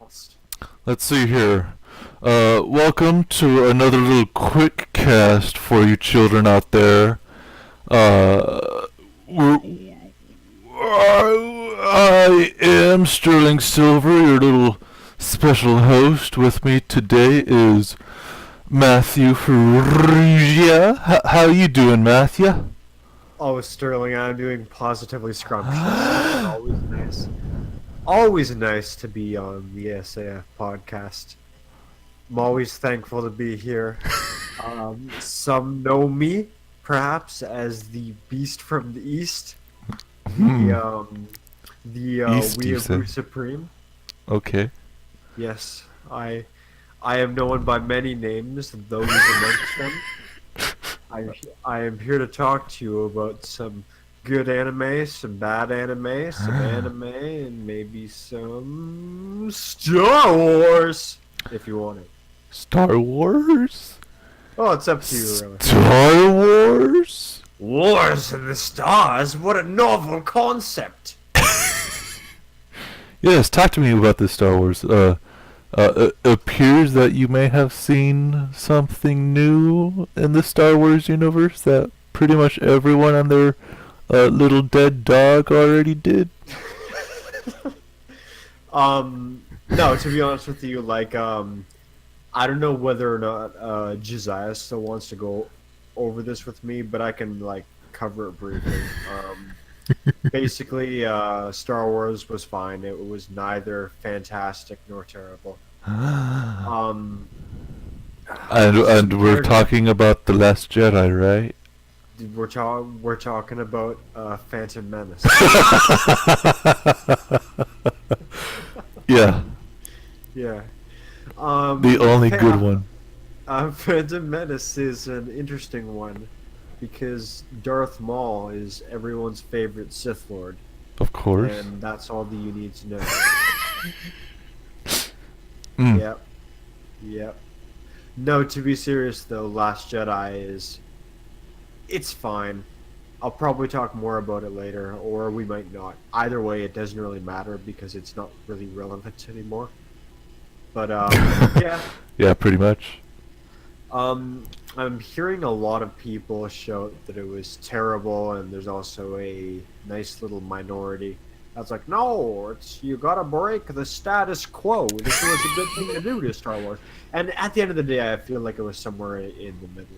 else. Let's see here. Welcome to another little quick cast for you children out there. Uh, I am Sterling Silver, your little special host. With me today is Matthew Ferrugia. How you doing, Matthew? Oh, Sterling, I'm doing positively scrumptious. It's always nice. Always nice to be on the SAF podcast. I'm always thankful to be here. Some know me, perhaps, as the Beast from the East, the East, you Weeaboo said. Supreme. Okay. Yes, I am known by many names, those amongst them. I am here to talk to you about some good anime, some bad anime, some anime, and maybe some Star Wars, if you want it. Star Wars? Oh, it's up to you, really. Star Wars? Wars in the Stars? What a novel concept! Yes, talk to me about this Star Wars. It appears that you may have seen something new in the Star Wars universe that pretty much everyone and their little dead dog already did. No, to be honest with you, I don't know whether or not Josiah still wants to go over this with me, but I can cover it briefly. Basically, Star Wars was fine. It was neither fantastic nor terrible. Um, And we're talking about The Last Jedi, right? we're talking about Phantom Menace. Yeah, Yeah. the only Fa- good one. Phantom Menace is an interesting one because Darth Maul is everyone's favorite Sith Lord, Of course. and that's all that you need to know. Mm. Yep. Yep. No, to be serious though, Last Jedi it's fine. I'll probably talk more about it later, or we might not. Either way, it doesn't really matter because it's not really relevant anymore. But yeah. Yeah, pretty much. I'm hearing a lot of people shout that it was terrible, and there's also a nice little minority that's like, no, you gotta break the status quo. This was a good thing to do to Star Wars. And at the end of the day, I feel like it was somewhere in the middle.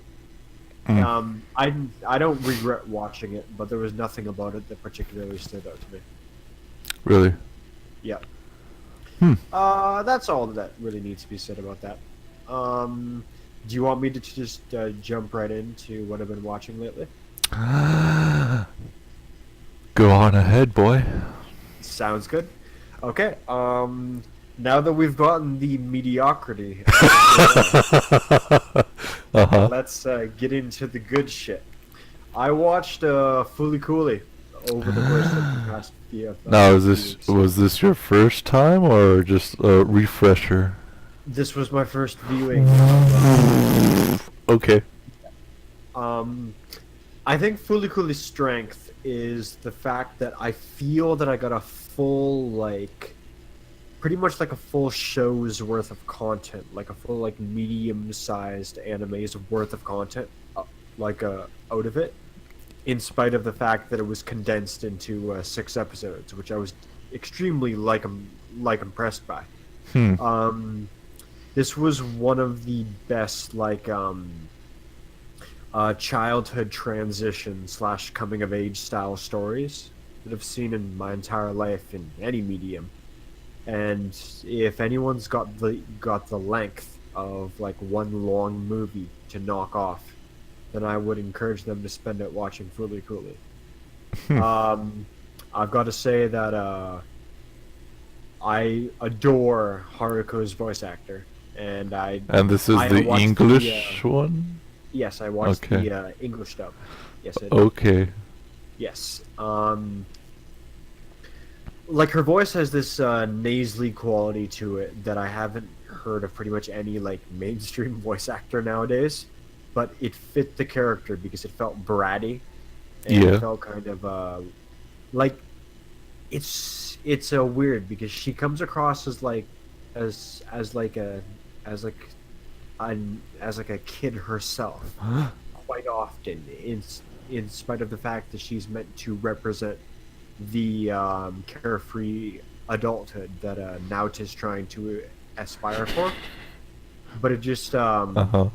Mm. I don't regret watching it, but there was nothing about it that particularly stood out to me. Really? Yeah. Hmm. That's all that really needs to be said about that. Do you want me to just jump right into what I've been watching lately? Go on ahead, boy. Sounds good. Okay. Now that we've gotten the mediocrity, Uh-huh. let's get into the good shit. I watched Fooly Cooly over the course of the past few Now, few weeks. was this your first time or just a refresher? This was my first viewing. Okay. I think Fooly Cooly's strength is the fact that I feel that I got a full pretty much like a full show's worth of content, like a full medium-sized anime's worth of content, out of it, in spite of the fact that it was condensed into 6 episodes, which I was extremely impressed by. This was one of the best childhood transition / coming of age style stories that I've seen in my entire life in any medium. And if anyone's got the length of one long movie to knock off, then I would encourage them to spend it watching Fooly Cooly. I've got to say that I adore Haruko's voice actor, and And this is I the watched English one? yes, I watched Okay. the English dub. Yes, I did. Okay. Yes. Her voice has this nasally quality to it that I haven't heard of pretty much any mainstream voice actor nowadays. But it fit the character because it felt bratty, and Yeah. it felt kind of it's weird because she comes across as as like a as like as like a kid herself, quite often, in spite of the fact that she's meant to represent the carefree adulthood that Naut is trying to aspire for. But it just Uh-huh.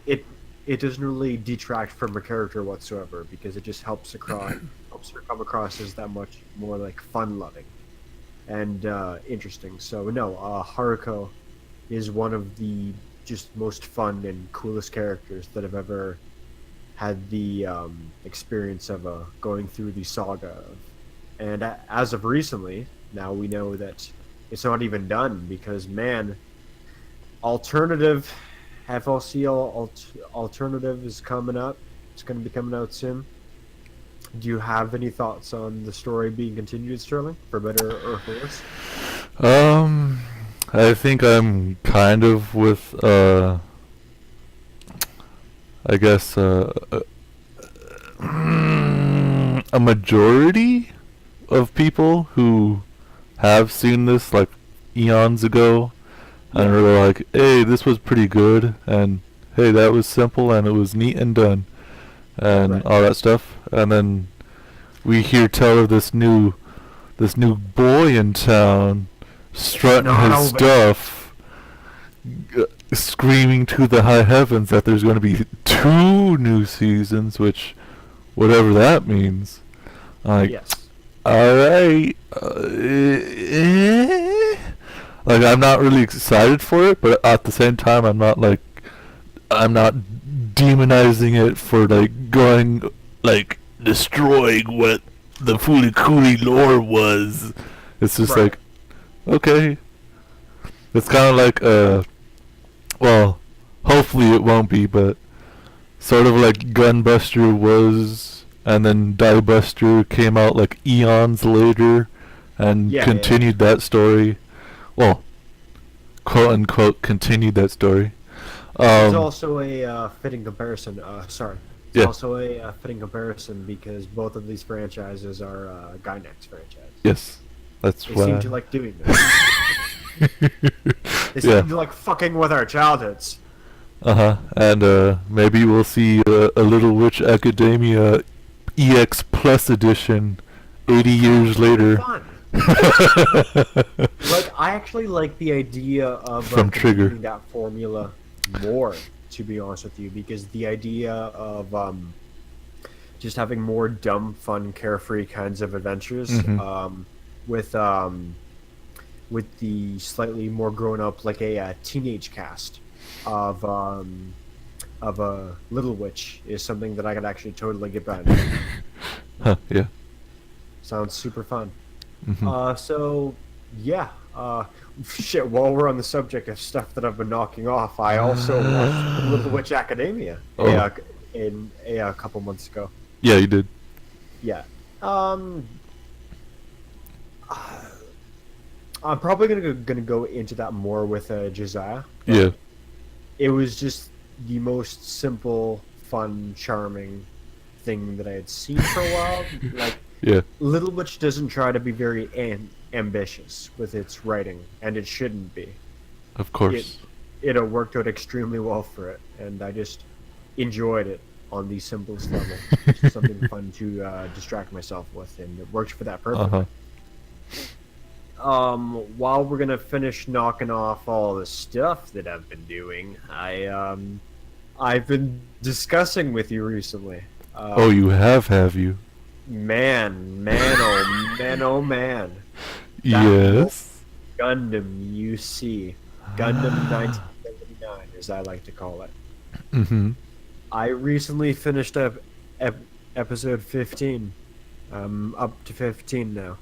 it it doesn't really detract from her character whatsoever, because it just helps her come across as that much more like fun loving and interesting. So no, Haruko is one of the just most fun and coolest characters that I've ever had the experience of going through the saga of. And as of recently, now we know that it's not even done, because man, alternative alternative is coming up. It's going to be coming out soon. Do you have any thoughts on the story being continued, Sterling, for better or for worse? Um, I think I'm kind of with, I guess, a majority of people who have seen this, like, eons ago, and are like, hey, this was pretty good, and hey, that was simple, and it was neat and done, and Right. all that stuff. And then we hear tell of this new boy in town strutting Not his over. stuff, screaming to the high heavens that there's going to be 2 new seasons, which, whatever that means. Like, Yes. alright. Like, I'm not really excited for it, but at the same time, I'm not demonizing it for, like, going, like, destroying what the Fooly Cooly lore was. It's just Right. like, okay. It's kind of like, well, hopefully it won't be, but sort of like Gunbuster was, and then Diebuster came out like eons later and Yeah, continued that story. Well, quote unquote, continued that story. It's also a fitting comparison. Sorry. It's Yeah. also a fitting comparison because both of these franchises are Gainax franchises. Yes, that's They why. seem to like doing this. They Yeah. seem to like fucking with our childhoods. And maybe we'll see a Little Witch Academia EX Plus edition 80 years later. Fun. Like, I actually like the idea of From Trigger. continuing that formula more, to be honest with you, because the idea of just having more dumb, fun, carefree kinds of adventures, Mhm. With the slightly more grown up, like a teenage cast of a Little Witch, is something that I could actually totally get behind. Huh, yeah. Sounds super fun. Mhm. So yeah. Shit. While we're on the subject of stuff that I've been knocking off, I also watched Little Witch Academia Oh. in a couple months ago. Yeah, you did. Yeah. I'm probably gonna go into that more with Josiah. Yeah. It was just the most simple, fun, charming thing that I had seen for a while. Like, Yeah. Little Witch doesn't try to be very ambitious with its writing, and it shouldn't be. Of course. It worked out extremely well for it, and I just enjoyed it on the simplest level. Just something fun to distract myself with, and it worked for that perfectly. While we're gonna finish knocking off all the stuff that I've been doing, I've been discussing with you recently. Oh, you have you? Oh man. Yes. Gundam UC. Gundam 1979, as I like to call it. Mm-hmm. I recently finished up episode 15. I'm up to 15 now.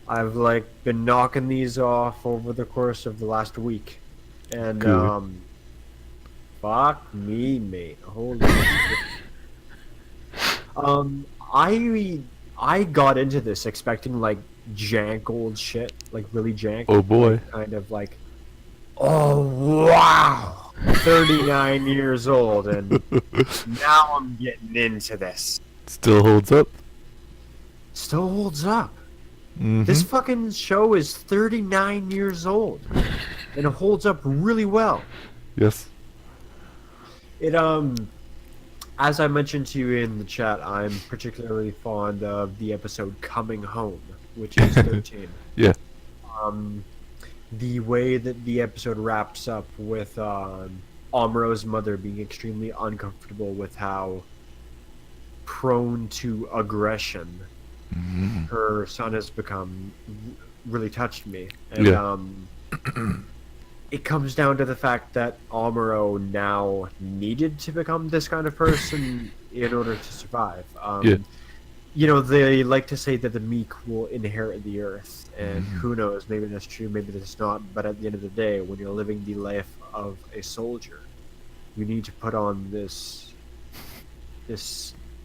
I've been knocking these off over the course of the last week. And Good. fuck me, mate. Holy shit. I got into this expecting like jank old shit, like really jank. Oh boy. Like, kind of like, oh wow, 39 years old, and now I'm getting into this. Still holds up. Still holds up. This fucking show is 39 years old, and it holds up really well. Yes. It as I mentioned to you in the chat, I'm particularly fond of the episode "Coming Home," which is 13. Yeah. The way that the episode wraps up with Amuro's mother being extremely uncomfortable with how prone to aggression her son has become really touched me. And it comes down to the fact that Amuro now needed to become this kind of person in order to survive. You know, they like to say that the meek will inherit the earth, and who knows, maybe that's true, maybe that's not, but at the end of the day, when you're living the life of a soldier, you need to put on this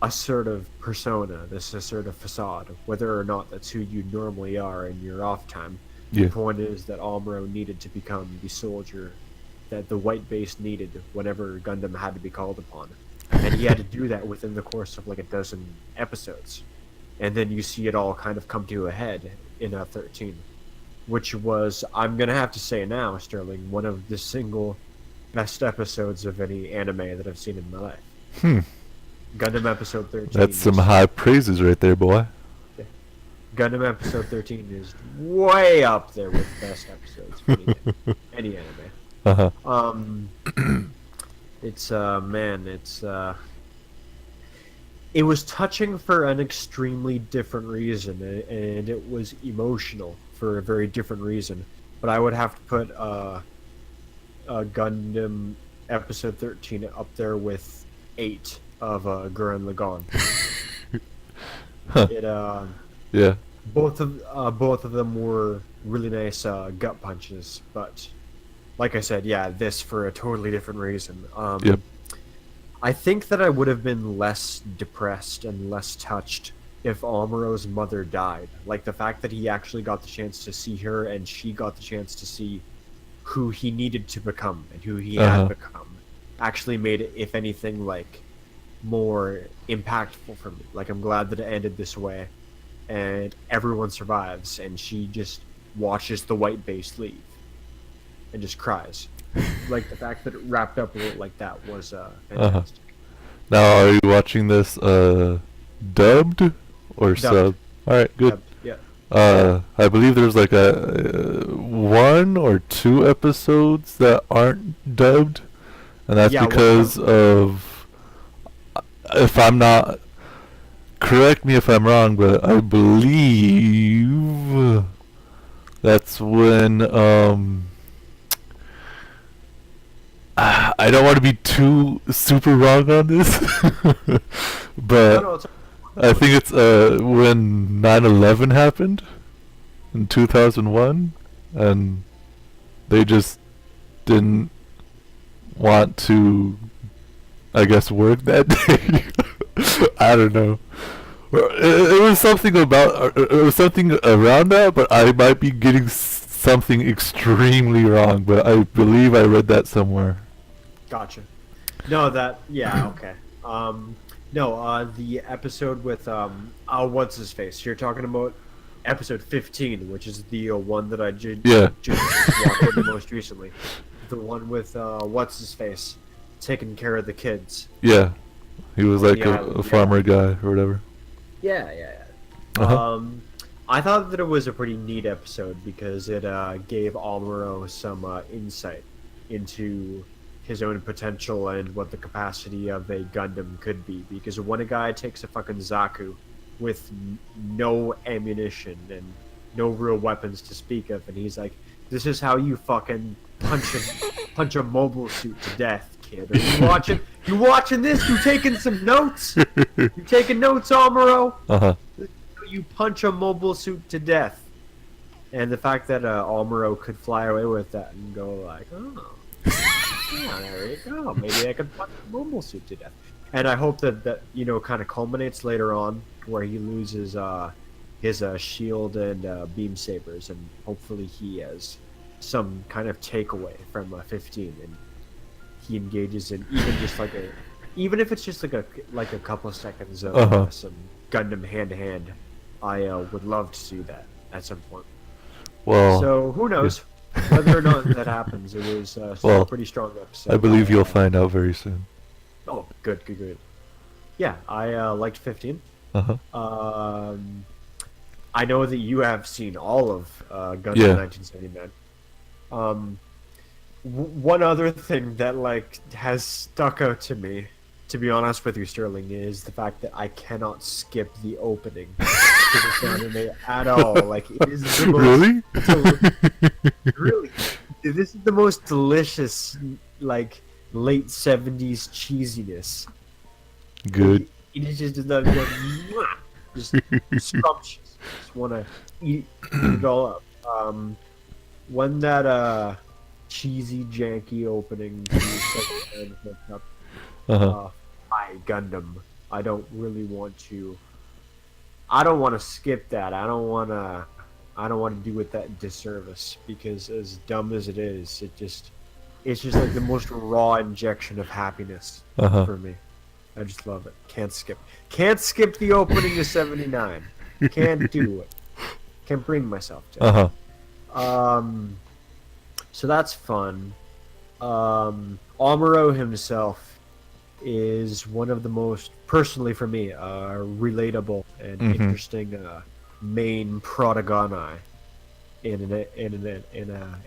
assertive persona, this assertive facade, whether or not that's who you normally are in your off time. The point is that Amuro needed to become the soldier that the white base needed whenever Gundam had to be called upon. And he had to do that within the course of like a dozen episodes. And then you see it all kind of come to a head in 13. Which was, I'm going to have to say now, Sterling, one of the single best episodes of any anime that I've seen in my life. Gundam episode 13. That's some high praises right there, boy. Gundam episode 13 is way up there with the best episodes of any anime. It's man, it was touching for an extremely different reason, and it was emotional for a very different reason. But I would have to put Gundam episode 13 up there with 8 of Gurren Lagann. Yeah. Both of them were really nice gut punches, but like I said, yeah, this for a totally different reason. I think that I would have been less depressed and less touched if Amuro's mother died. Like the fact that he actually got the chance to see her and she got the chance to see who he needed to become and who he had become actually made it, if anything, like more impactful for me. Like I'm glad that it ended this way. And everyone survives, and she just watches the white base leave and just cries. Like the fact that it wrapped up like that was fantastic. Now, are you watching this dubbed or sub? All right, good. Dubbed, yeah. I believe there's like a 1 or 2 episodes that aren't dubbed, and that's because of, if I'm not, correct me if I'm wrong, but I believe that's when I don't want to be too super wrong on this, but I think it's when 9/11 happened in 2001, and they just didn't want to, I guess, work that day. I don't know. It was something about, it was something around that, but I might be getting something extremely wrong, but I believe I read that somewhere. Gotcha. No, okay. No, the episode with, what's his face? You're talking about episode 15, which is the one that I just watched the most recently. The one with, what's his face? Taking care of the kids. Yeah. He was like a farmer guy or whatever. Yeah. I thought that it was a pretty neat episode because it gave Amuro some insight into his own potential and what the capacity of a Gundam could be. Because when a guy takes a fucking Zaku with no ammunition and no real weapons to speak of, and he's like, "This is how you fucking punch a mobile suit to death, kid. Are you watching? You watching this? You taking some notes? You taking notes, Amuro? You punch a mobile suit to death." And the fact that Amuro could fly away with that and go like, "Oh, yeah, there you go. Maybe I could punch a mobile suit to death." And I hope that you know kind of culminates later on where he loses his shield and beam sabers, and hopefully he has some kind of takeaway from 15, and he engages in even if it's just like a couple of seconds of some Gundam hand to hand. I would love to see that. at some point. Well, So who knows whether or not that happens? It was still Well, a pretty strong episode. I believe you'll find out very soon. Oh, good. Yeah, I liked 15. Uh-huh. I know that you have seen all of Gundam Yeah. 1979. One other thing that like has stuck out to me, to be honest with you, Sterling, is the fact that I cannot skip the opening to this anime at all. Like it is the most really. This is the most delicious, like late 70s cheesiness. Good. It is just just scrumptious. Just want to eat it all up. When that cheesy, janky opening to my Gundam, I don't really want to. I don't want to skip that. I don't want to do it that disservice, because as dumb as it is, it's just like the most raw injection of happiness for me. I just love it. Can't skip the opening to 79. Can't do it. Can't bring myself to. So that's fun. Amuro himself is one of the most, personally for me, relatable and interesting main protagoni in an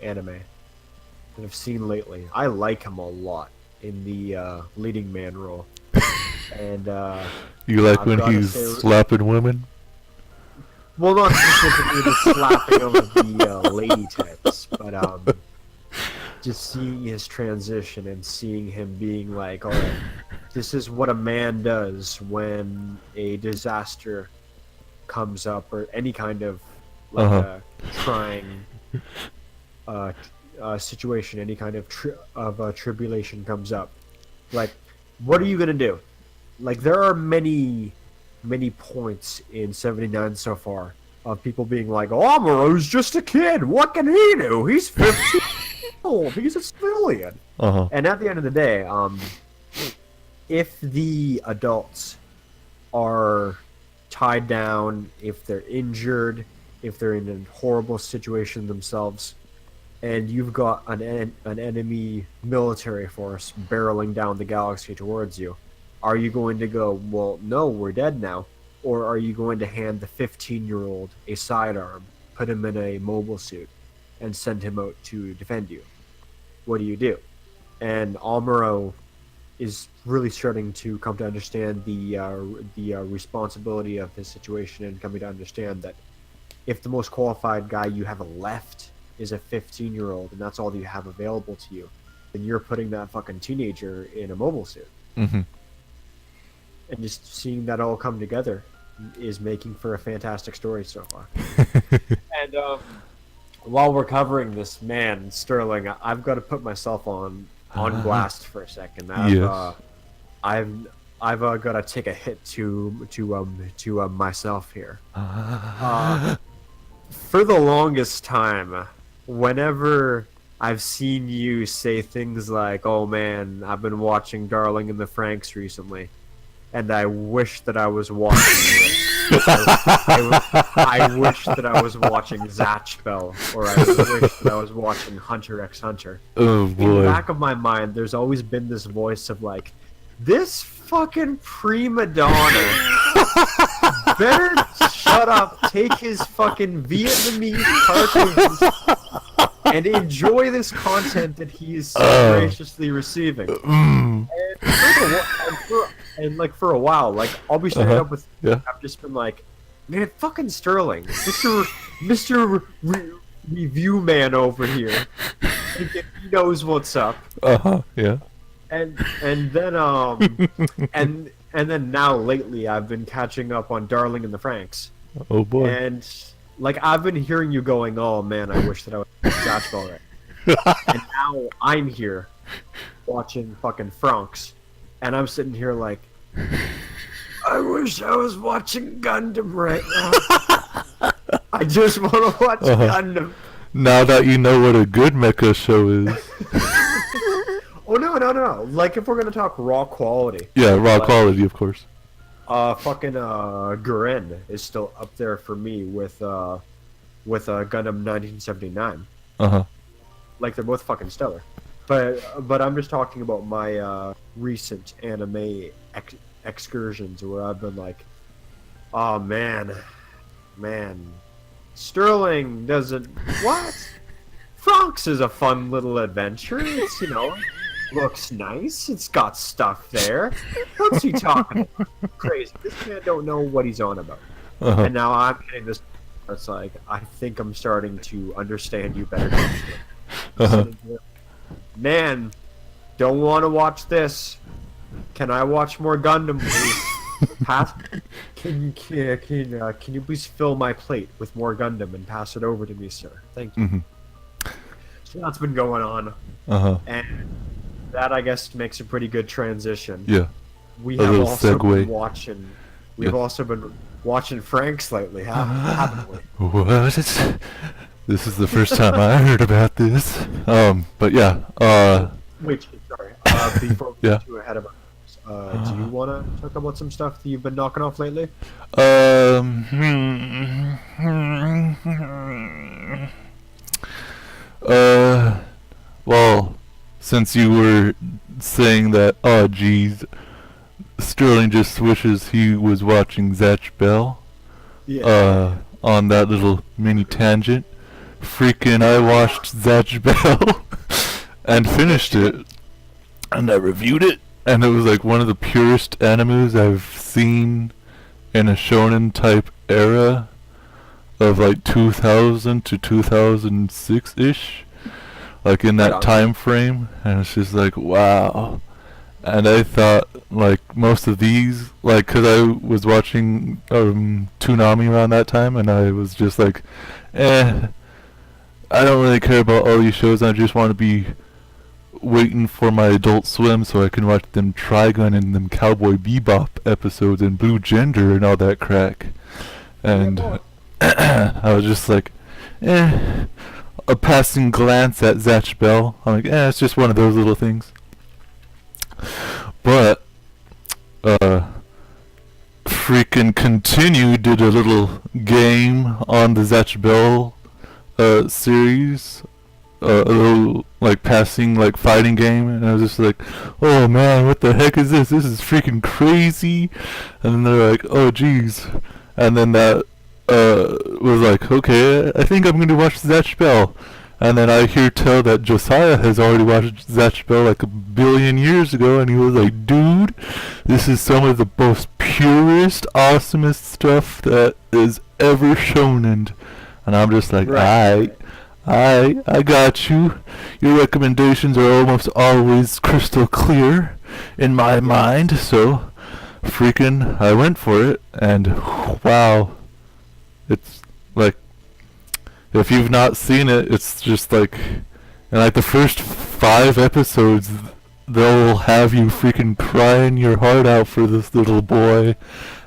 anime that I've seen lately. I like him a lot in the leading man role. And you like when he's slapping women? Well, not specifically the slapping of the lady types, but just seeing his transition and seeing him being like, all right, this is what a man does when a disaster comes up, or any kind of like trying situation, any kind of tribulation comes up. Like, what are you gonna do? Like, there are many points in 79 so far of people being like, "Oh, Amuro's just a kid. What can he do? He's 15 years old. He's a civilian." And at the end of the day, if the adults are tied down, if they're injured, if they're in a horrible situation themselves, and you've got an enemy military force barreling down the galaxy towards you, are you going to go, well, no, we're dead now? Or are you going to hand the 15-year-old a sidearm, put him in a mobile suit, and send him out to defend you? What do you do? And Amuro is really starting to come to understand the responsibility of his situation, and coming to understand that if the most qualified guy you have left is a 15-year-old, and that's all that you have available to you, then you're putting that fucking teenager in a mobile suit. And just seeing that all come together is making for a fantastic story so far. And while we're covering this, man, Sterling, I've got to put myself on blast for a second. I've got to take a hit to myself here. For the longest time, whenever I've seen you say things like, "Oh man, I've been watching Darling in the Franxx recently, and I wish that I was watching this. I wish that I was watching Zatchbell, or I wish that I was watching Hunter x Hunter." Oh boy. In the back of my mind, there's always been this voice of like, this fucking prima donna better shut up, take his fucking Vietnamese cartoons, and enjoy this content that he is so graciously receiving. And like for a while, like I'll be straight up with you, I've just been like, man, fucking Sterling, Mr. Review Man over here, he knows what's up. And then and then now lately I've been catching up on Darling in the Franxx. Oh boy. And like I've been hearing you going, "Oh man, I wish that I was Zatchbell right." And now I'm here watching fucking Franxx, and I'm sitting here like, I wish I was watching Gundam right now. I just want to watch Gundam. Now that you know what a good mecha show is. Oh no. Like if we're gonna talk raw quality. Yeah, raw quality, of course. Fucking Gurren is still up there for me with with Gundam 1979. Uh-huh. Like, they're both fucking stellar. But I'm just talking about my recent anime excursions where I've been like, oh man, Sterling doesn't what? Franxx is a fun little adventure. It's, looks nice. It's got stuff there. What's he talking about? Crazy. This man don't know what he's on about. Uh-huh. And now I'm getting this. It's like, I think I'm starting to understand you better. Uh-huh. Man, don't want to watch this. Can I watch more Gundam, please? Can you please fill my plate with more Gundam and pass it over to me, sir? Thank you. Mm-hmm. So that's been going on. Uh-huh. And that, I guess, makes a pretty good transition. Yeah. We A have little also segue. been watching. We've also been watching Franxx lately, haven't we? What? This is the first time I heard about this. But yeah. Wait, sorry. Before we get too ahead of ourselves, do you want to talk about some stuff that you've been knocking off lately? Well, since you were saying that, oh geez, Sterling just wishes he was watching Zatch Bell. Yeah. On that little mini tangent. Freaking, I watched Zatch Bell and finished it. And I reviewed it, and it was like one of the purest animes I've seen in a shonen type era of like 2000 to 2006-ish. Like in that time frame, and it's just like, wow. And I thought, like, most of these, like, because I was watching Toonami around that time, and I was just like, I don't really care about all these shows. I just want to be waiting for my Adult Swim so I can watch them Trigun and them Cowboy Bebop episodes and Blue Gender and all that crack. And I was just like, a passing glance at Zatch Bell. I'm like, it's just one of those little things. But, freaking Continue did a little game on the Zatch Bell series, a little like passing like fighting game, and I was just like, oh man, what the heck is this? This is freaking crazy. And then they're like, oh geez, and then that was like, okay, I think I'm going to watch Zatch Bell. And then I hear tell that Josiah has already watched Zatch Bell like 1 billion years ago, and he was like, dude, this is some of the most purest, awesomest stuff that is ever shonen. And I'm just like, I got you. Your recommendations are almost always crystal clear in my mind, so freaking I went for it, and wow. It's like, if you've not seen it, it's just like, in like the first 5 episodes, they'll have you freaking crying your heart out for this little boy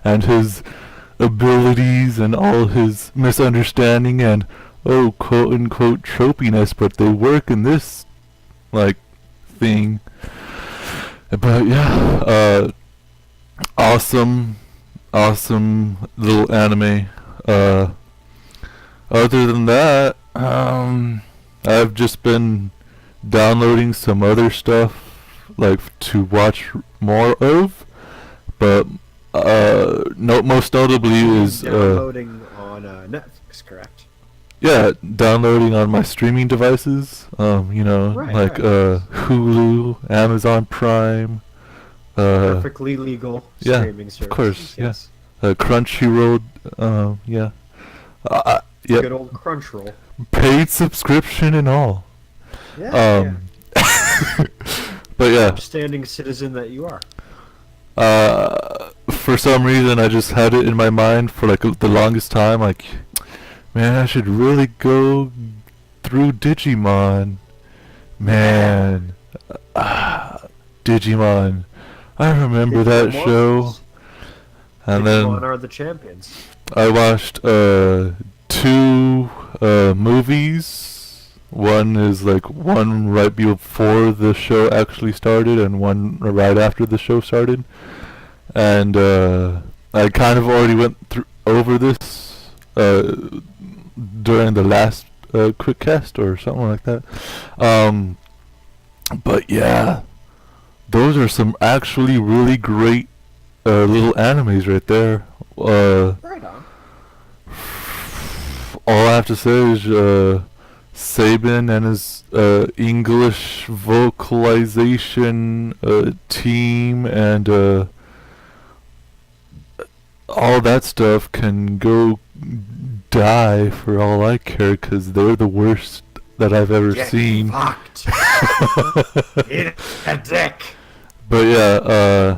and his abilities and all his misunderstanding and, quote unquote tropiness, but they work in this, like, thing. But yeah, awesome little anime. Other than that, I've just been downloading some other stuff, like, to watch more of, but most notably is downloading on Netflix, correct? Yeah, downloading on my streaming devices. Hulu, Amazon Prime. Perfectly legal streaming services. Of course, yes. Crunchyroll. Yeah. Yep. Good old Crunchyroll. Paid subscription and all. Yeah. But yeah. Upstanding citizen that you are. For some reason, I just had it in my mind for like the longest time. Like, man, I should really go through Digimon. Man, Digimon. I remember that show. And Digimon are the champions. I watched 2 movies. One is like one right before the show actually started, and one right after the show started. And I kind of already went over this, during the last Quickcast or something like that. But yeah, those are some actually really great little animes right there. Right on. All I have to say is Sabin and his English vocalization team and all that stuff can go die for all I care, 'cause they're the worst that I've ever Get seen. fucked. Eat a dick. But yeah,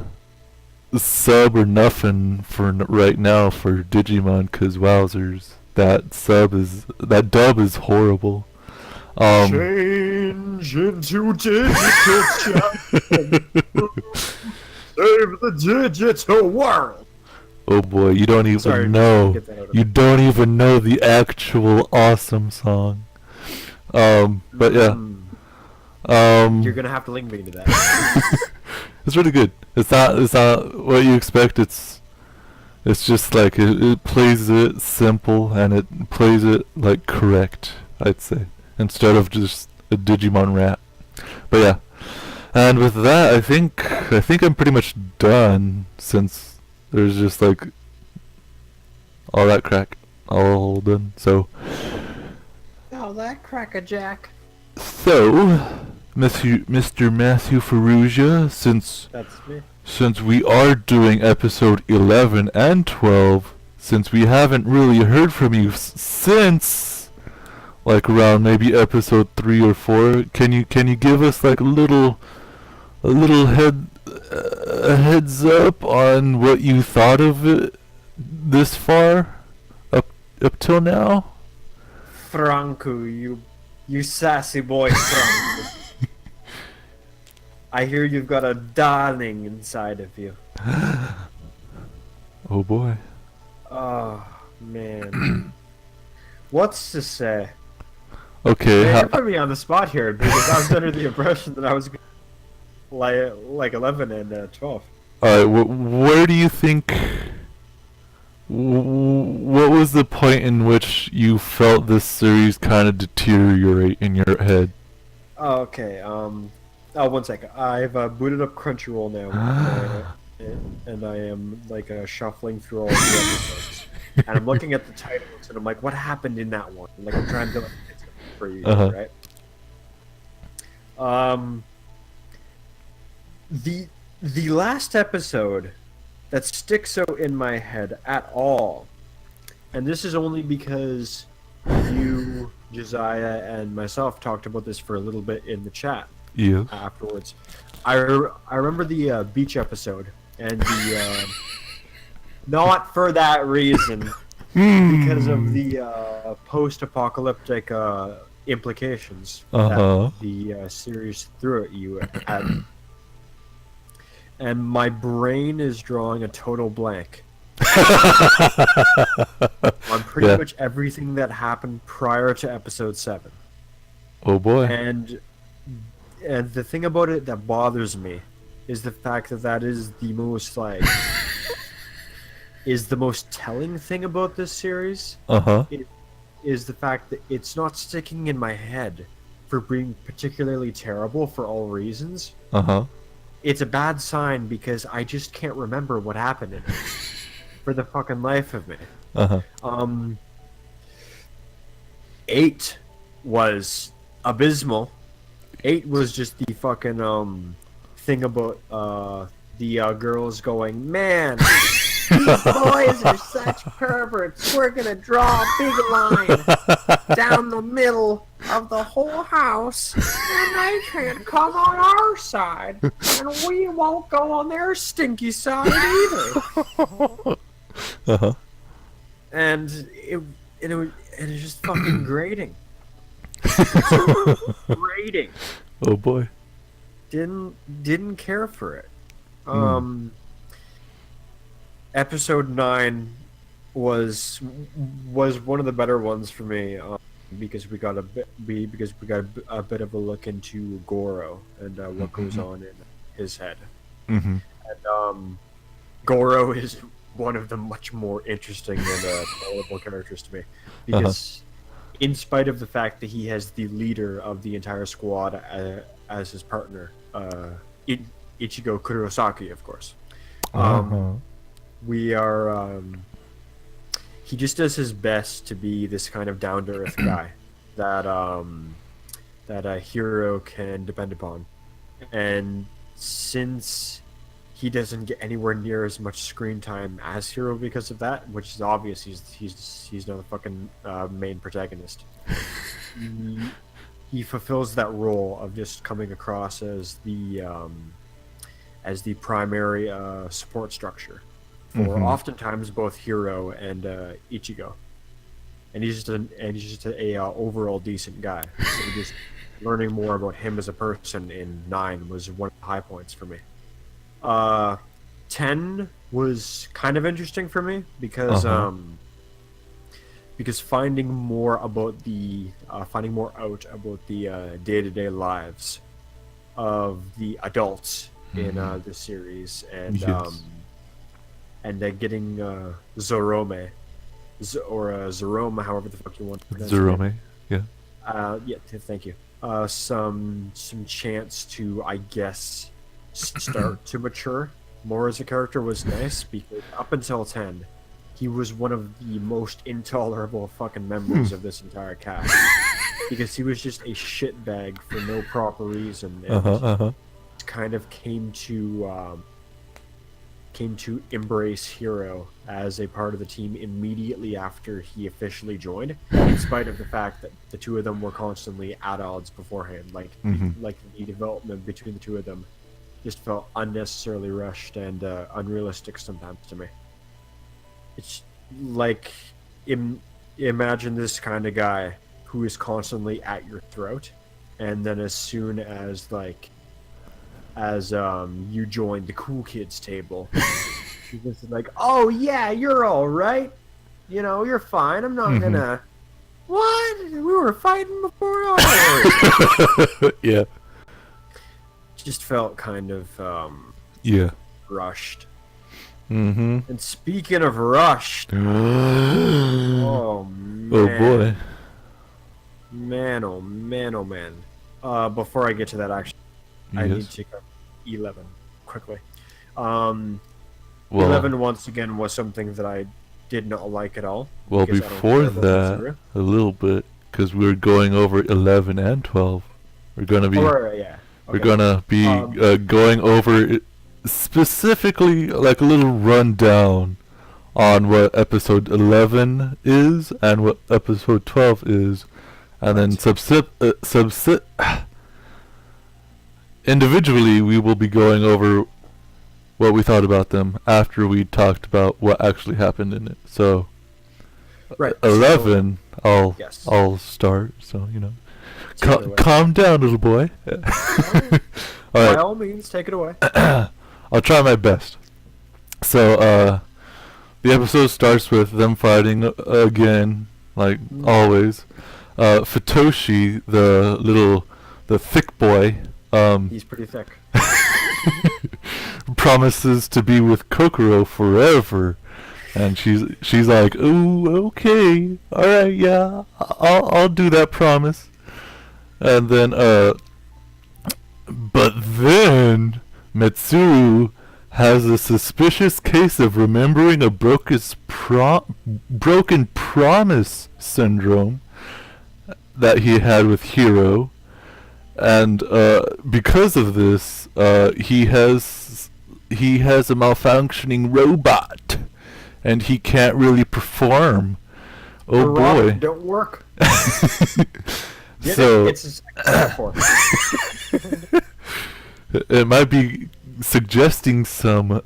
sub or nothing for right now for Digimon, 'cause wowzers, that dub is horrible. Change into digital chat. Save the digital world. Oh boy, you don't even Sorry, know. get that out of You don't even know the actual awesome song. But yeah. You're gonna have to link me to that. It's really good. It's not what you expect. It's just like it plays it simple and it plays it like correct, I'd say, instead of just a Digimon rap. But yeah. And with that, I think I'm pretty much done, since there's just like all that crack all done. So Oh, that crackerjack. Mr. Matthew Ferrugia, That's me. since we are doing episode 11 and 12, since we haven't really heard from you since like around maybe episode 3 or 4, can you give us like a little heads up on what you thought of it this far up till now? Franco, you sassy boy, Franco. I hear you've got a darling inside of you. Oh boy. Oh man, what's to say? Okay. Man, you put me on the spot here because I was under the impression that I was like 11 and 12. Alright, where do you think... what was the point in which you felt this series kind of deteriorate in your head? Oh, okay. Oh, 1 second. I've booted up Crunchyroll now, and I am like shuffling through all the episodes, and I'm looking at the titles, and I'm like, what happened in that one? Like, I'm trying to like, fix it for you, right? The last episode that sticks so in my head at all, and this is only because you, Josiah, and myself talked about this for a little bit in the chat. Yeah. Afterwards, I remember the beach episode, and the not for that reason, because of the post-apocalyptic implications that the series threw at you at. And my brain is drawing a total blank on pretty much everything that happened prior to episode 7. Oh boy. And the thing about it that bothers me is the fact that is the most like is the most telling thing about this series. Is the fact that it's not sticking in my head for being particularly terrible for all reasons. It's a bad sign because I just can't remember what happened in it for the fucking life of me. 8 was abysmal. 8 was just the fucking thing about the girls going, man, these boys are such perverts. We're gonna draw a big line down the middle of the whole house, and they can't come on our side, and we won't go on their stinky side either. And it was just fucking grating. Grating. Oh boy. Didn't care for it. Episode 9 was one of the better ones for me, because we got a bit of a look into Goro and what goes on in his head. And Goro is one of the much more interesting and tolerable characters to me, because in spite of the fact that he has the leader of the entire squad as his partner, Ichigo Kurosaki, of course. We are. He just does his best to be this kind of down to earth guy that a hero can depend upon, and since he doesn't get anywhere near as much screen time as Hero because of that, which is obvious. He's not the fucking main protagonist. He fulfills that role of just coming across as the primary support structure for oftentimes both Hero and Ichigo, and he's just a overall decent guy. So just learning more about him as a person in 9 was one of the high points for me. 10 was kind of interesting for me because finding more out about the day-to-day lives of the adults in the series, and getting Zorome Zorome, however the fuck you want to pronounce it. Zorome, yeah. Thank you. Some chance to, I guess, start to mature more as a character was nice, because up until 10 he was one of the most intolerable fucking members of this entire cast, because he was just a shitbag for no proper reason, and kind of came to embrace Hero as a part of the team immediately after he officially joined, in spite of the fact that the two of them were constantly at odds beforehand. Like the development between the two of them just felt unnecessarily rushed and unrealistic sometimes to me. It's like, imagine this kind of guy who is constantly at your throat, and then as soon as you join the cool kids table, he's just like, oh yeah, you're all right, you know, you're fine, I'm not gonna, what, we were fighting before. Yeah, just felt kind of rushed. And speaking of rushed, oh man, oh boy, man, oh man, oh man. Before I get to that, actually, I need to take up 11 quickly. 11 once again was something that I did not like at all. Well, before that, a little bit, because we're going over 11 and 12. We're gonna be, we're gonna be going over specifically like a little rundown on what episode 11 is and what episode 12 is, and then individually we will be going over what we thought about them after we talked about what actually happened in it. So 11, I'll start, so you know, calm down, little boy. By all means, take it away. I'll try my best. So the episode starts with them fighting again, like always. Futoshi, the thick boy, he's pretty thick, promises to be with Kokoro forever, and she's like, "Ooh, okay, all right, yeah, I'll do that promise." And then but then Mitsuru has a suspicious case of remembering a broken promise syndrome that he had with Hero, and because of this, he has a malfunctioning robot, and he can't really perform. Oh boy! Don't work. So it's a it might be suggesting some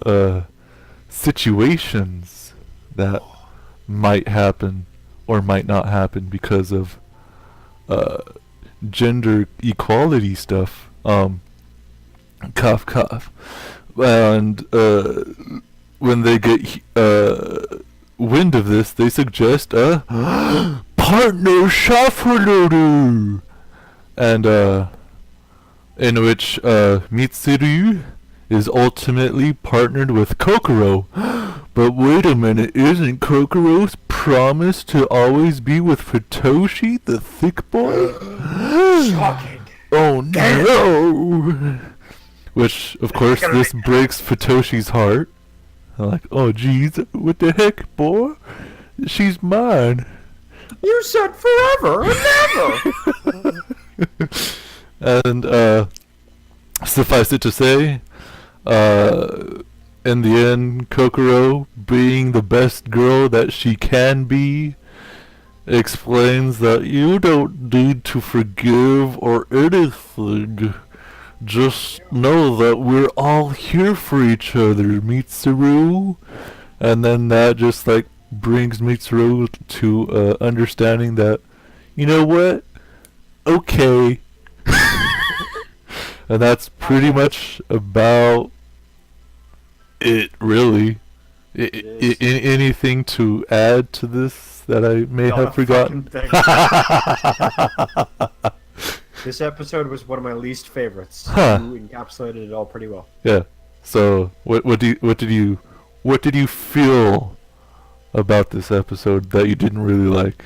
situations that might happen or might not happen because of gender equality stuff. Cough cough. And when they get wind of this, they suggest a partner shuffle, and in which Mitsuru is ultimately partnered with Kokoro. But wait a minute, isn't Kokoro's promised to always be with Futoshi, the thick boy? Shocking. Oh no! Which, of course, this breaks Futoshi's heart. I'm like, oh jeez, what the heck, boy? She's mine. You said forever and never. And, suffice it to say, in the end, Kokoro, being the best girl that she can be, explains that you don't need to forgive or anything. Just know that we're all here for each other, Mitsuru. And then that just like brings Mitsuru to understanding that, you know what? Okay. And that's pretty much about it, really. Anything to add to this that I may Not have a forgotten? fucking thing. This episode was one of my least favorites. Huh. You encapsulated it all pretty well. Yeah. So what did you feel about this episode that you didn't really like?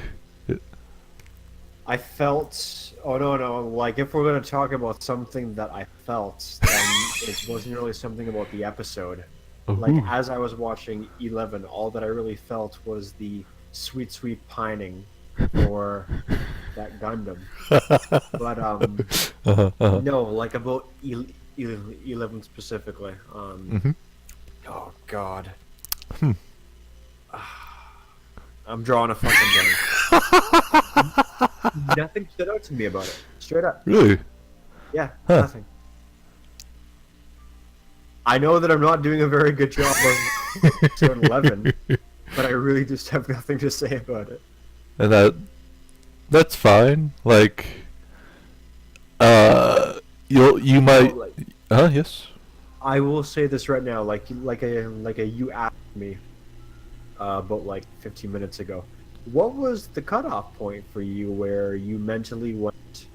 I felt, oh no, like if we're gonna talk about something that I felt, then it wasn't really something about the episode. Like Ooh. as I was watching 11, all that I really felt was the sweet pining for that Gundam. But no, like about 11 specifically. Oh god. I'm drawing a fucking blank. Nothing stood out to me about it. Straight up. Really? Yeah, Huh. nothing. I know that I'm not doing a very good job of episode 11, but I really just have nothing to say about it. And that's fine. Like, you might. Like, Yes. I will say this right now, like you asked me about like 15 minutes ago. What was the cutoff point for you where you mentally went,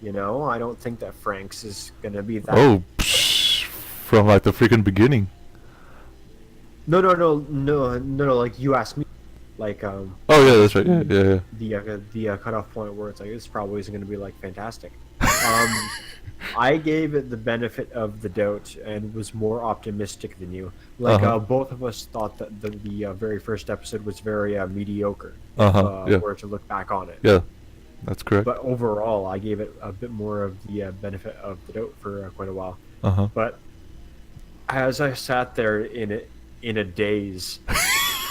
you know, I don't think that Franxx is gonna be that. Oh, psh, from like the freaking beginning. No. Like you asked me, like Oh yeah, that's right. Yeah. the cutoff point where it's like this probably isn't gonna be like fantastic. I gave it the benefit of the doubt and was more optimistic than you. Like both of us thought that the very first episode was very mediocre. Yeah. Were to look back on it. Yeah, that's correct. But overall, I gave it a bit more of the benefit of the doubt for quite a while. But as I sat there in a daze,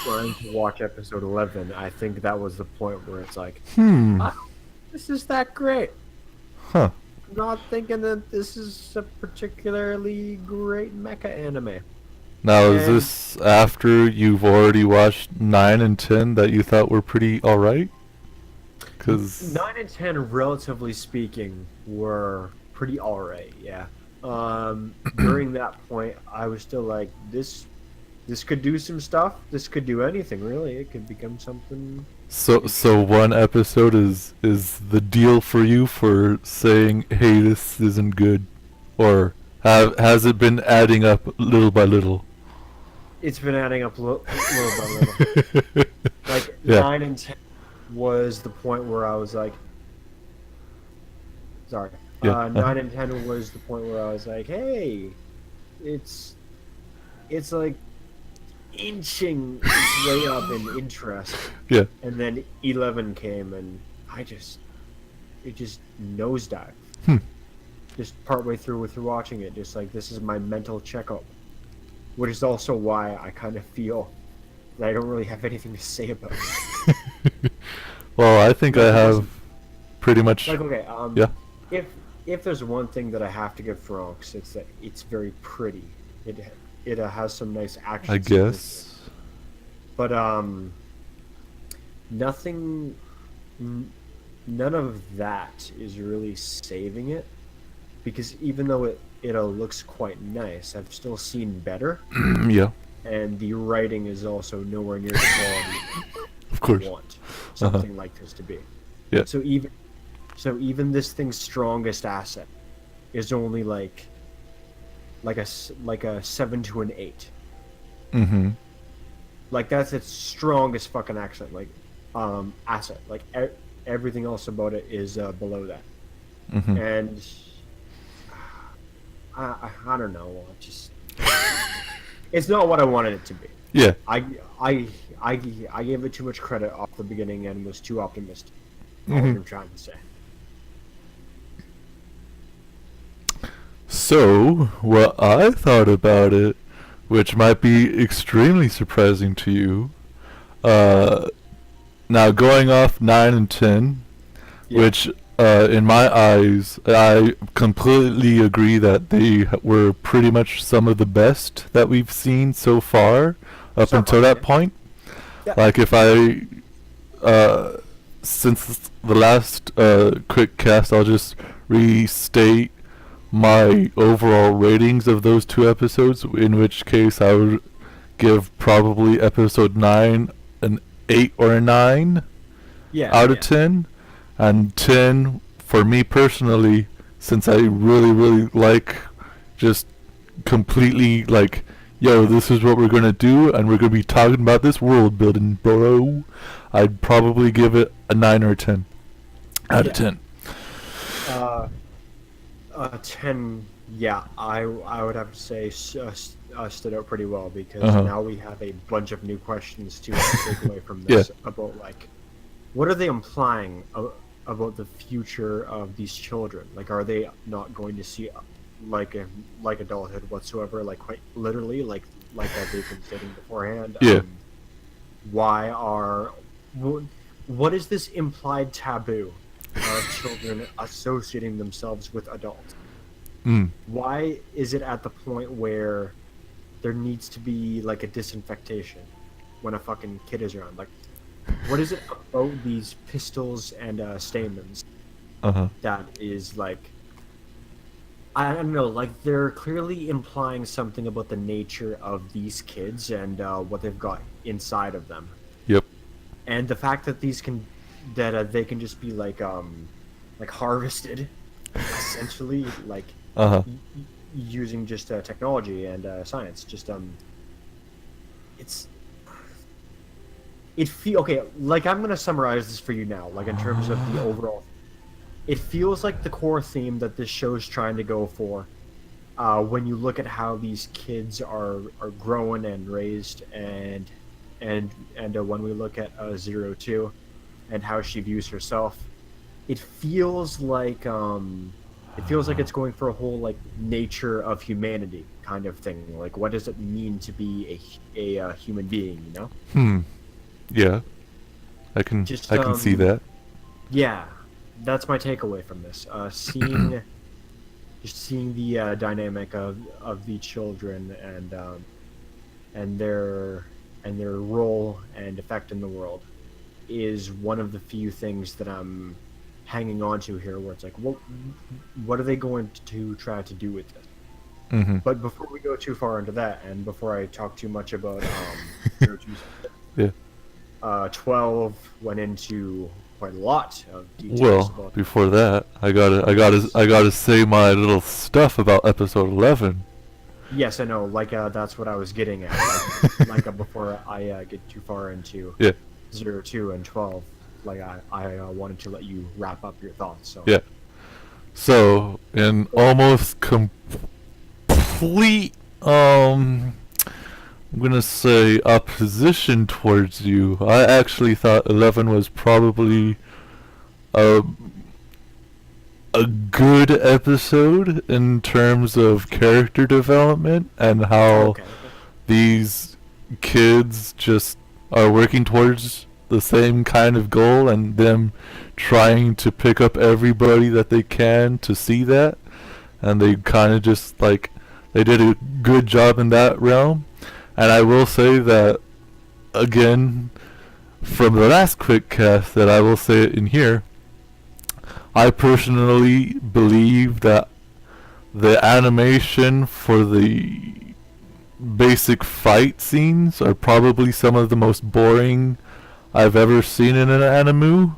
trying to watch episode 11, I think that was the point where it's like, this is that great. Huh. I'm not thinking that this is a particularly great mecha anime. Now, is this after you've already watched 9 and 10 that you thought were pretty alright? 'Cause 9 and 10, relatively speaking, were pretty alright, yeah. During that point, I was still like, this could do some stuff. This could do anything, really. It could become something. So one episode is the deal for you for saying, hey, this isn't good? Or has it been adding up little by little? It's been adding up little by little. Like, Yeah. 9 and 10 was the point where I was like... Sorry. Yeah. 9 and 10 was the point where I was like, hey, it's like inching its way up in interest. Yeah. And then 11 came and it just nosedived. Just partway through watching it, just like, this is my mental checkup. Which is also why I kind of feel that I don't really have anything to say about it. Well, I think I have pretty much. Like, okay, yeah. If there's one thing that I have to give Franxx, it's that it's very pretty. It has some nice action. I guess. But nothing, none of that is really saving it, because even though it looks quite nice, I've still seen better. Yeah. And the writing is also nowhere near the quality Of course. I want something like this to be. Yeah. So even this thing's strongest asset is only like a 7 to an 8. Like that's its strongest fucking accent. Like, asset. Like everything else about it is below that. Mm-hmm. And I don't know. Just it's not what I wanted it to be. Yeah. I gave it too much credit off the beginning and was too optimistic. All Mhm. I'm trying to say. So, what I thought about it, which might be extremely surprising to you, now going off 9 and 10, Yeah. which in my eyes, I completely agree that they were pretty much some of the best that we've seen so far up So until far, that yeah. point. Yeah. Like if I, since the last quick cast, I'll just restate my overall ratings of those two episodes, in which case I would give probably episode 9 an 8 or a 9 Yeah. out of yeah. 10, and 10 for me personally, since I really like just completely like, yo, this is what we're gonna do and we're gonna be talking about this world building, bro. I'd probably give it a 9 or a 10 out Yeah. of 10. 10. Yeah, I would have to say stood out pretty well because Uh-huh. now we have a bunch of new questions to take away from this about like, what are they implying about the future of these children? Like, are they not going to see like adulthood whatsoever? Like, quite literally, like they've been stating beforehand. Yeah. Why are what is this implied taboo of children associating themselves with adults? Mm. Why is it at the point where there needs to be like a disinfectation when a fucking kid is around? Like, what is it about these pistols and stamens Uh-huh. that is like, I don't know, like they're clearly implying something about the nature of these kids and what they've got inside of them, Yep. and the fact that they can just be like harvested, essentially, like Uh-huh. using just technology and science. Just okay. Like I'm gonna summarize this for you now. Like in terms of the overall, it feels like the core theme that this show's trying to go for. When you look at how these kids are growing and raised, and when we look at 02 and how she views herself, it feels like it's going for a whole like nature of humanity kind of thing. Like, what does it mean to be a human being? You know? Yeah. I can see that. Yeah, that's my takeaway from this. Seeing the dynamic of the children and their role and effect in the world is one of the few things that I'm hanging on to here, where it's like, what are they going to try to do with this? Mm-hmm. But before we go too far into that, and before I talk too much about Yeah. 12 went into quite a lot of details Well, about before that, I gotta say my little stuff about episode 11. Yes, I know. Like that's what I was getting at. Like before I get too far into Yeah. 02 and 12, like I wanted to let you wrap up your thoughts. So Yeah. So, in almost complete, I'm gonna say opposition towards you, I actually thought 11 was probably a good episode in terms of character development and how okay. these kids just are working towards the same kind of goal, and them trying to pick up everybody that they can to see that, and they kind of just like, they did a good job in that realm. And I will say that again from the last quick cast, that I will say it in here, I personally believe that the animation for the basic fight scenes are probably some of the most boring I've ever seen in an anime.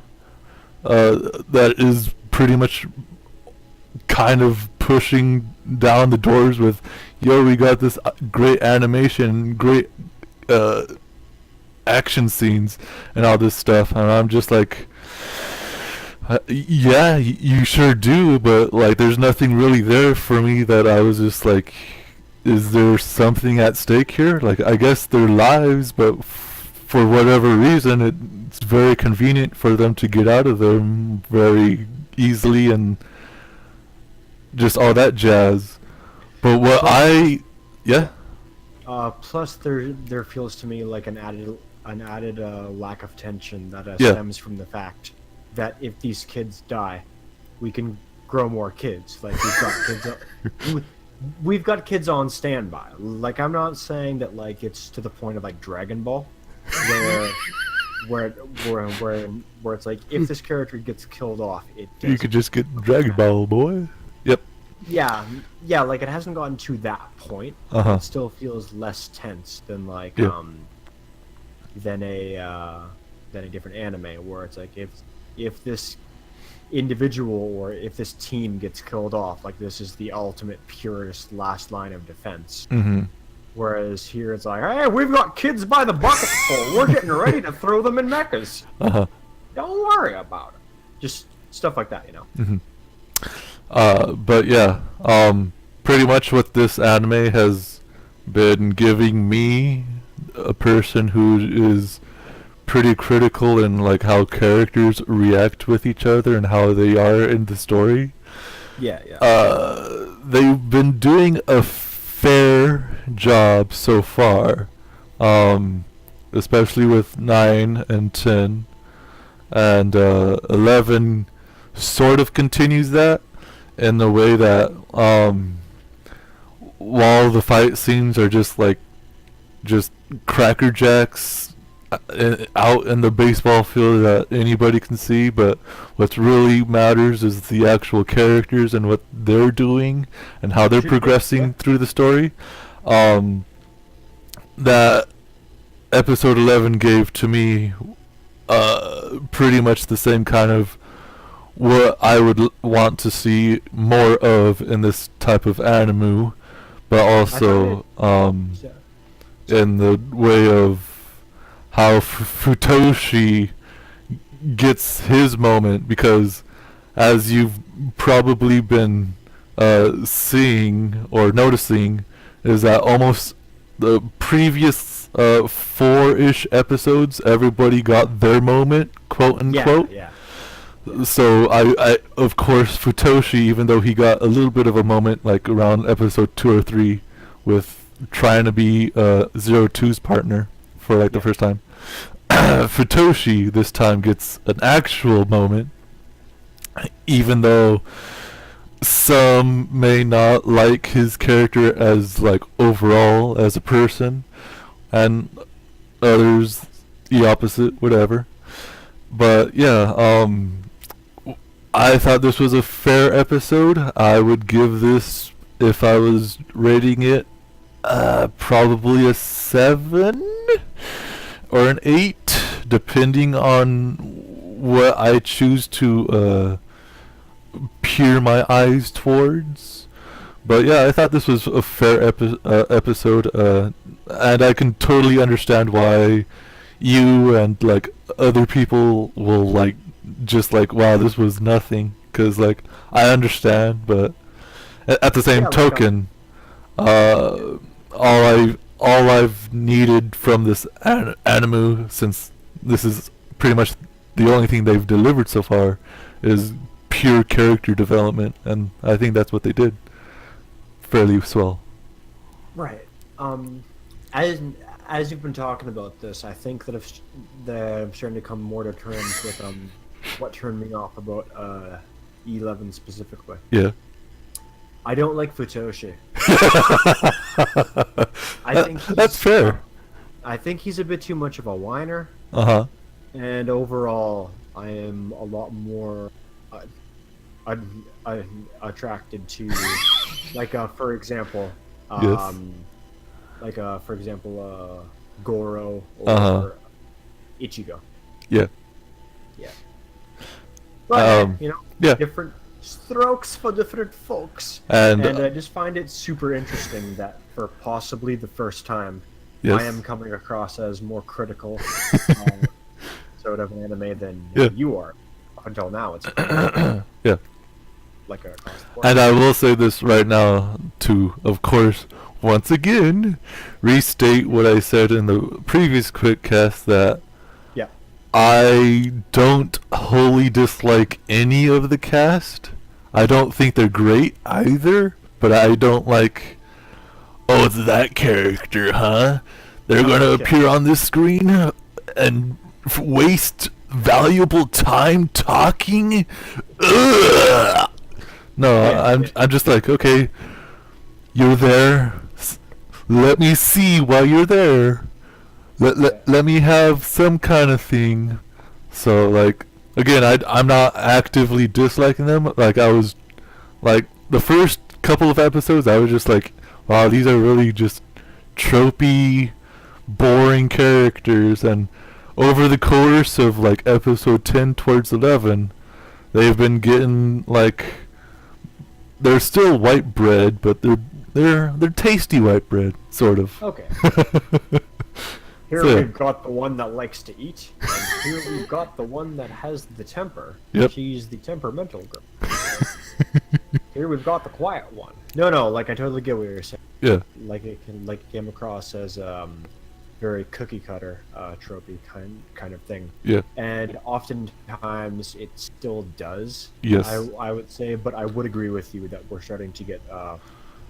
That is pretty much kind of pushing down the doors with, yo, we got this great animation, great action scenes and all this stuff, and I'm just like, yeah, you sure do, but like, there's nothing really there for me that I was just like, is there something at stake here? Like, I guess their lives, but for whatever reason, it's very convenient for them to get out of them very easily and just all that jazz. But what yeah. Plus, there feels to me like an added lack of tension that Yeah. stems from the fact that if these kids die, we can grow more kids. Like we've got kids. We've got kids on standby. Like I'm not saying that like it's to the point of like Dragon Ball, where it's like if this character gets killed off, it You could just get Dragon Ball, boy. Yep. yeah, like it hasn't gotten to that point. Uh-huh. It still feels less tense than like Yeah. than a different anime where it's like if this individual or if this team gets killed off, like this is the ultimate purest last line of defense. Mm-hmm. Whereas here it's like, hey, we've got kids by the bucket full. We're getting ready to throw them in mechas. Uh-huh. Don't worry about it. Just stuff like that, you know. Mm-hmm. But yeah, pretty much what this anime has been giving me, a person who is pretty critical in like how characters react with each other and how they are in the story. Yeah. They've been doing a fair job so far, especially with 9 and 10, and 11 sort of continues that in the way that while the fight scenes are just cracker jacks out in the baseball field that anybody can see, but what really matters is the actual characters and what they're doing and how they're progressing through the story. That episode 11 gave to me pretty much the same kind of what I would want to see more of in this type of anime, but also in the way of how Futoshi gets his moment, because as you've probably been seeing or noticing, is that almost the previous 4-ish episodes, everybody got their moment, quote unquote. Yeah. So I of course Futoshi, even though he got a little bit of a moment like around episode 2 or 3 with trying to be Zero Two's partner for like the first time, Futoshi this time gets an actual moment, even though some may not like his character as like overall as a person, and others the opposite, whatever. But yeah, I thought this was a fair episode. I would give this, if I was rating it, probably a 7 or an 8, depending on what I choose to peer my eyes towards. But yeah, I thought this was a fair episode, and I can totally understand why you and like other people will like just like, wow, this was nothing, because like I understand, but at the same token, all I've needed from this anime, since this is pretty much the only thing they've delivered so far, is pure character development, and I think that's what they did fairly well. Right. As you've been talking about this, I think that I'm starting to come more to terms with what turned me off about 11 specifically. Yeah. I don't like Futoshi. I think that's fair. I think he's a bit too much of a whiner. Uh-huh. And overall, I am a lot more attracted to, like, for example, Yes. for example, Goro or Ichigo. Yeah. Yeah. But yeah. different strokes for different folks. And I just find it super interesting that for possibly the first time, Yes. I am coming across as more critical sort of anime than Yeah. you are. Until now, it's Yeah. like across the board. And I will say this right now to, of course, once again, restate what I said in the previous Quickcast that Yeah. I don't wholly dislike any of the cast. I don't think they're great either, but I don't like, oh, it's that character, huh? They're gonna Okay. appear on this screen and waste valuable time talking? Ugh! No, Yeah. I'm just like, okay, you're there. Let me see while you're there. Let me have some kind of thing. So like, again, I'm not actively disliking them. Like I was, like the first couple of episodes, I was just like, wow, these are really just tropey, boring characters. And over the course of like episode 10 towards 11, they've been getting like, they're still white bread, but they're tasty white bread, sort of. Okay. Here So, we've got the one that likes to eat, and here we've got the one that has the temper. Yep. She's the temperamental girl. Here we've got the quiet one. No, like I totally get what you're saying. Yeah. Like it came across as very cookie cutter tropey kind of thing. Yeah. And oftentimes it still does. Yes. I would say, but I would agree with you that we're starting to get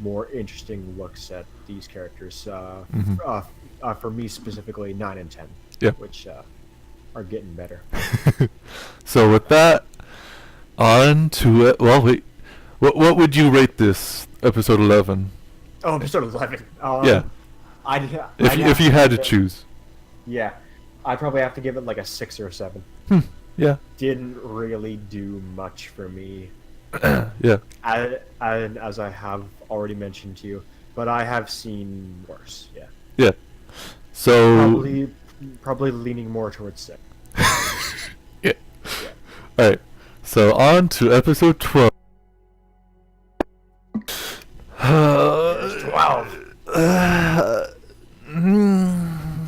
more interesting looks at these characters. For me specifically, 9 and 10. Yeah. Which are getting better. So with that, on to it. Well, wait. What would you rate this episode 11? Oh, episode 11. Yeah. If you had to choose. Yeah, I'd probably have to give it like a 6 or a 7. Yeah. Didn't really do much for me. Yeah. As I have already mentioned to you, but I have seen worse. Yeah. Yeah. So. Probably leaning more towards 6. Yeah. All right. So on to episode 12. 12.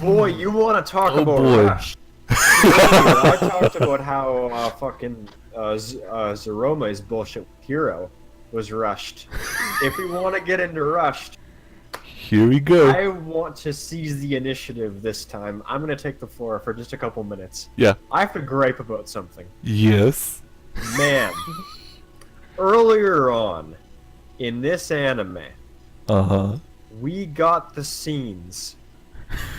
Boy, you want to talk Oh, about boy. Rush? I talked about how fucking Zeroma's bullshit with Hero was rushed. If we want to get into rushed, Here we go. I want to seize the initiative this time. I'm going to take the floor for just a couple minutes. Yeah. I have to gripe about something. Yes. Man, earlier on in this anime, Uh-huh. we got the scenes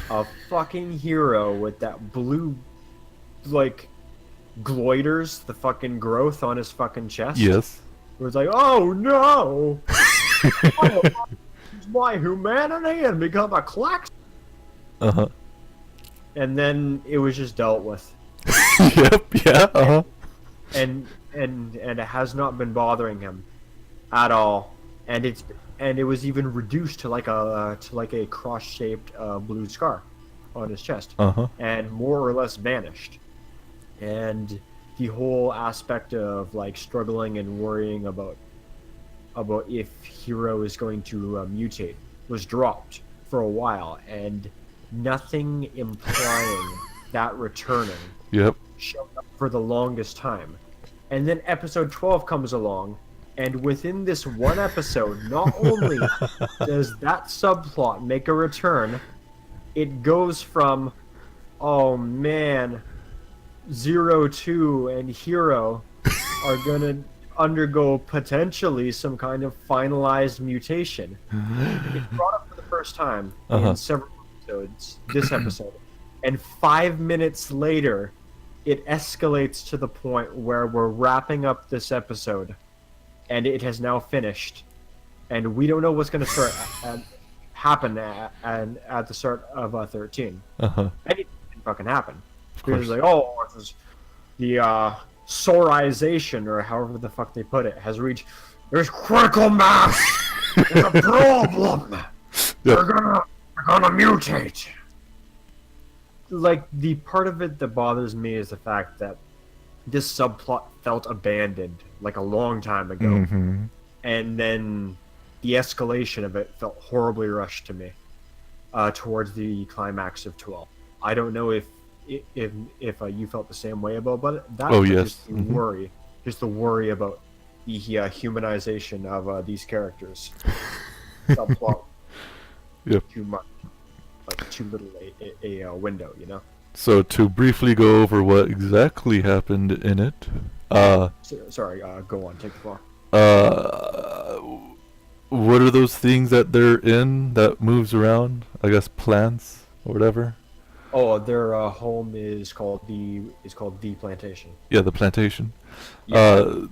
of fucking Hero with that blue, like, gloiters, the fucking growth on his fucking chest. Yes. It was like, oh no! Oh, my humanity and become a clack. Uh-huh. And then it was just dealt with. Yep. Yeah. Uh-huh. And it has not been bothering him at all. And it was even reduced to like a cross-shaped blue scar on his chest. Uh-huh. And more or less vanished. And the whole aspect of like struggling and worrying about if Hero is going to mutate was dropped for a while, and nothing implying that returning Yep. showed up for the longest time. And then episode 12 comes along, and within this one episode, not only does that subplot make a return, it goes from, oh man, 02 and Hero are gonna undergo potentially some kind of finalized mutation. It's brought up for the first time in several episodes, this episode. And 5 minutes later, it escalates to the point where we're wrapping up this episode, and it has now finished. And we don't know what's going to happen at the start of 13. Uh-huh. Anything can fucking happen. Because it's like, oh, this is the sorization, or however the fuck they put it, has reached. There's critical mass. There's a problem. Yep. They're gonna mutate. Like, the part of it that bothers me is the fact that this subplot felt abandoned like a long time ago, Mm-hmm. and then the escalation of it felt horribly rushed to me. towards the climax of 12. I don't know if you felt the same way about that. Oh, but yes. Just the worry about the humanization of these characters. Subplot. Yep. Too much, like too little a window, you know. So to briefly go over what exactly happened in it, Sorry, go on, take the floor. What are those things that they're in that moves around? I guess plants or whatever. Oh, their home is called the plantation. Yeah, the plantation. Yeah.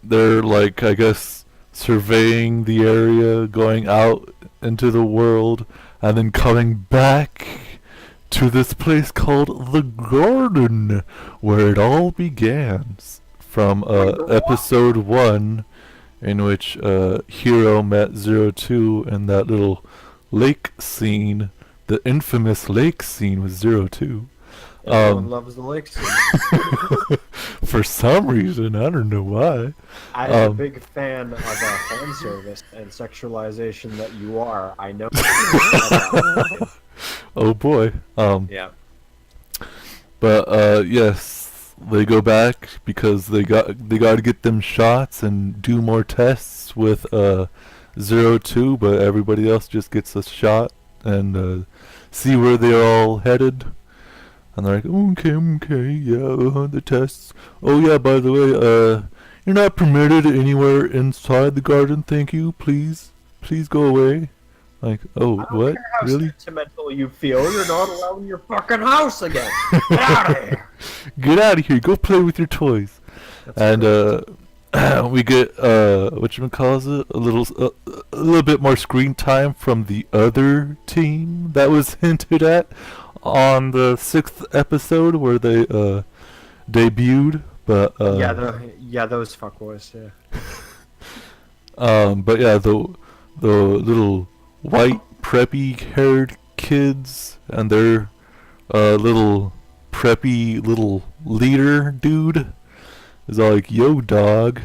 They're like, I guess, surveying the area, going out into the world, and then coming back to this place called the Garden, where it all began. From episode 1, in which Hero met 02 in that little lake scene, the infamous lake scene with 02. Everyone loves the lake scene. For some reason, I don't know why. As a big fan of fan service and sexualization that you are, I know. Oh boy. Yeah. But yes, they go back because they got to get them shots and do more tests with 02, but everybody else just gets a shot and see where they're all headed. And they're like, okay, yeah, the tests. Oh yeah, by the way, you're not permitted anywhere inside the garden, thank you, please go away. Like, oh, I don't what? care how Really? sentimental you feel, you're not allowed in your fucking house again. Get out of here. Get out of here, go play with your toys. That's And we get whatchamacallit, a little bit more screen time from the other team that was hinted at on the 6th episode where they debuted, but yeah, those fuckboys, yeah. But yeah, the little white preppy haired kids and their little preppy little leader dude is all like, yo dog,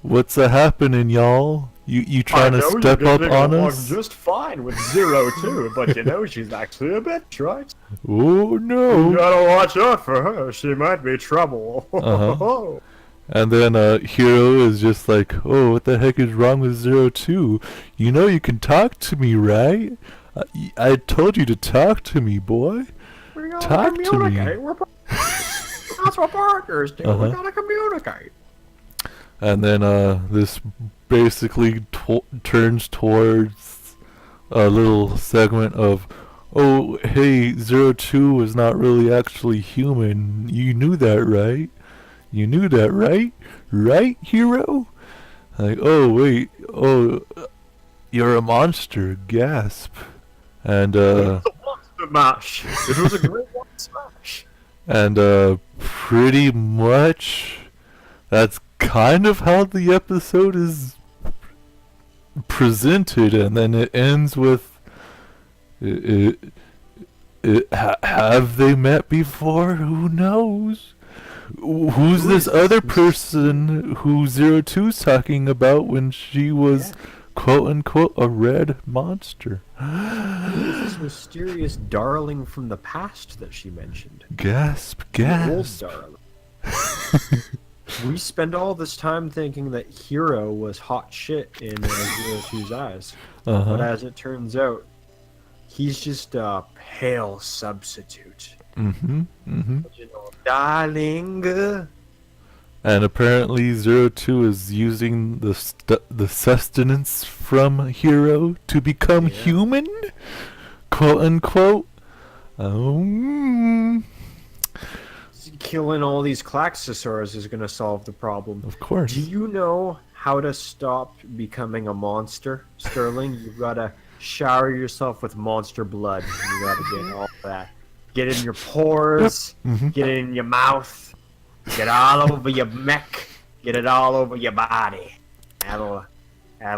what's happening, y'all? You trying to step up on us? Just fine with 02, but you know she's actually a bitch, right? Oh no! You gotta watch out for her. She might be trouble. Uh-huh. And then Hero is just like, oh, what the heck is wrong with 02? You know you can talk to me, right? I told you to talk to me, boy. We gotta Talk to me. communicate. That's what partners do. Uh-huh. We gotta communicate. And then this basically turns towards a little segment of, oh, hey, 02 is not really actually human. You knew that, right? You knew that, right? Right, Hero? Like, oh, wait. Oh, you're a monster. Gasp. And, Monster Mash. It was a great one smash. and, pretty much that's kind of how the episode is presented, and then it ends with have they met before? Who knows? Who's this other person who 02's talking about when she was quote unquote a red monster? Who's this mysterious darling from the past that she mentioned? Gasp, The gasp. old darling. We spend all this time thinking that Hero was hot shit in 02's eyes. Uh-huh. But as it turns out, he's just a pale substitute. Mm-hmm, mm-hmm. You know, darling. And apparently 02 is using the sustenance from Hero to become human, quote unquote. Killing all these Klaxosaurs is going to solve the problem. Of course. Do you know how to stop becoming a monster, Sterling? You've got to shower yourself with monster blood. You got to get all that. Get in your pores, get it in your mouth, get all over your neck, get it all over your body. That'll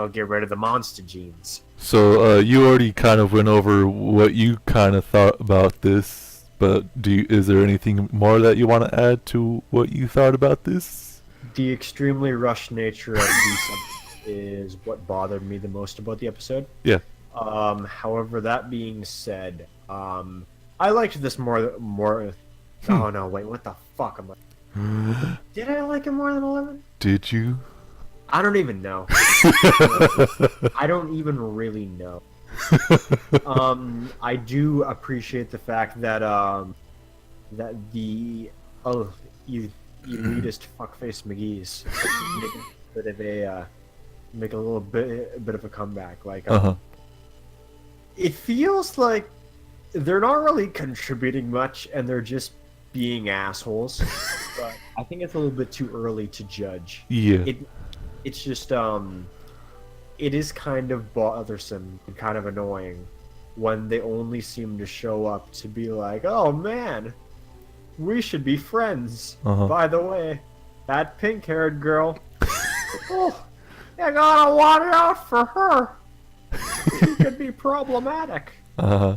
get rid of the monster genes. So you already kind of went over what you kind of thought about this, but is there anything more that you want to add to what you thought about this? The extremely rushed nature of these is what bothered me the most about the episode. Yeah. However, that being said, I liked this more. Oh no, wait, what the fuck am I? Did I like it more than 11? Did you? I don't even know. I don't even really know. I do appreciate the fact that that the elitist fuckface McGee's make a bit of a make a bit of a comeback. Like, Uh-huh. it feels like they're not really contributing much, and they're just being assholes. But I think it's a little bit too early to judge. Yeah. It's just it is kind of bothersome and kind of annoying when they only seem to show up to be like, oh man, we should be friends. Uh-huh. By the way, that pink-haired girl, oh, you gotta watch out for her. She could be problematic. Uh-huh.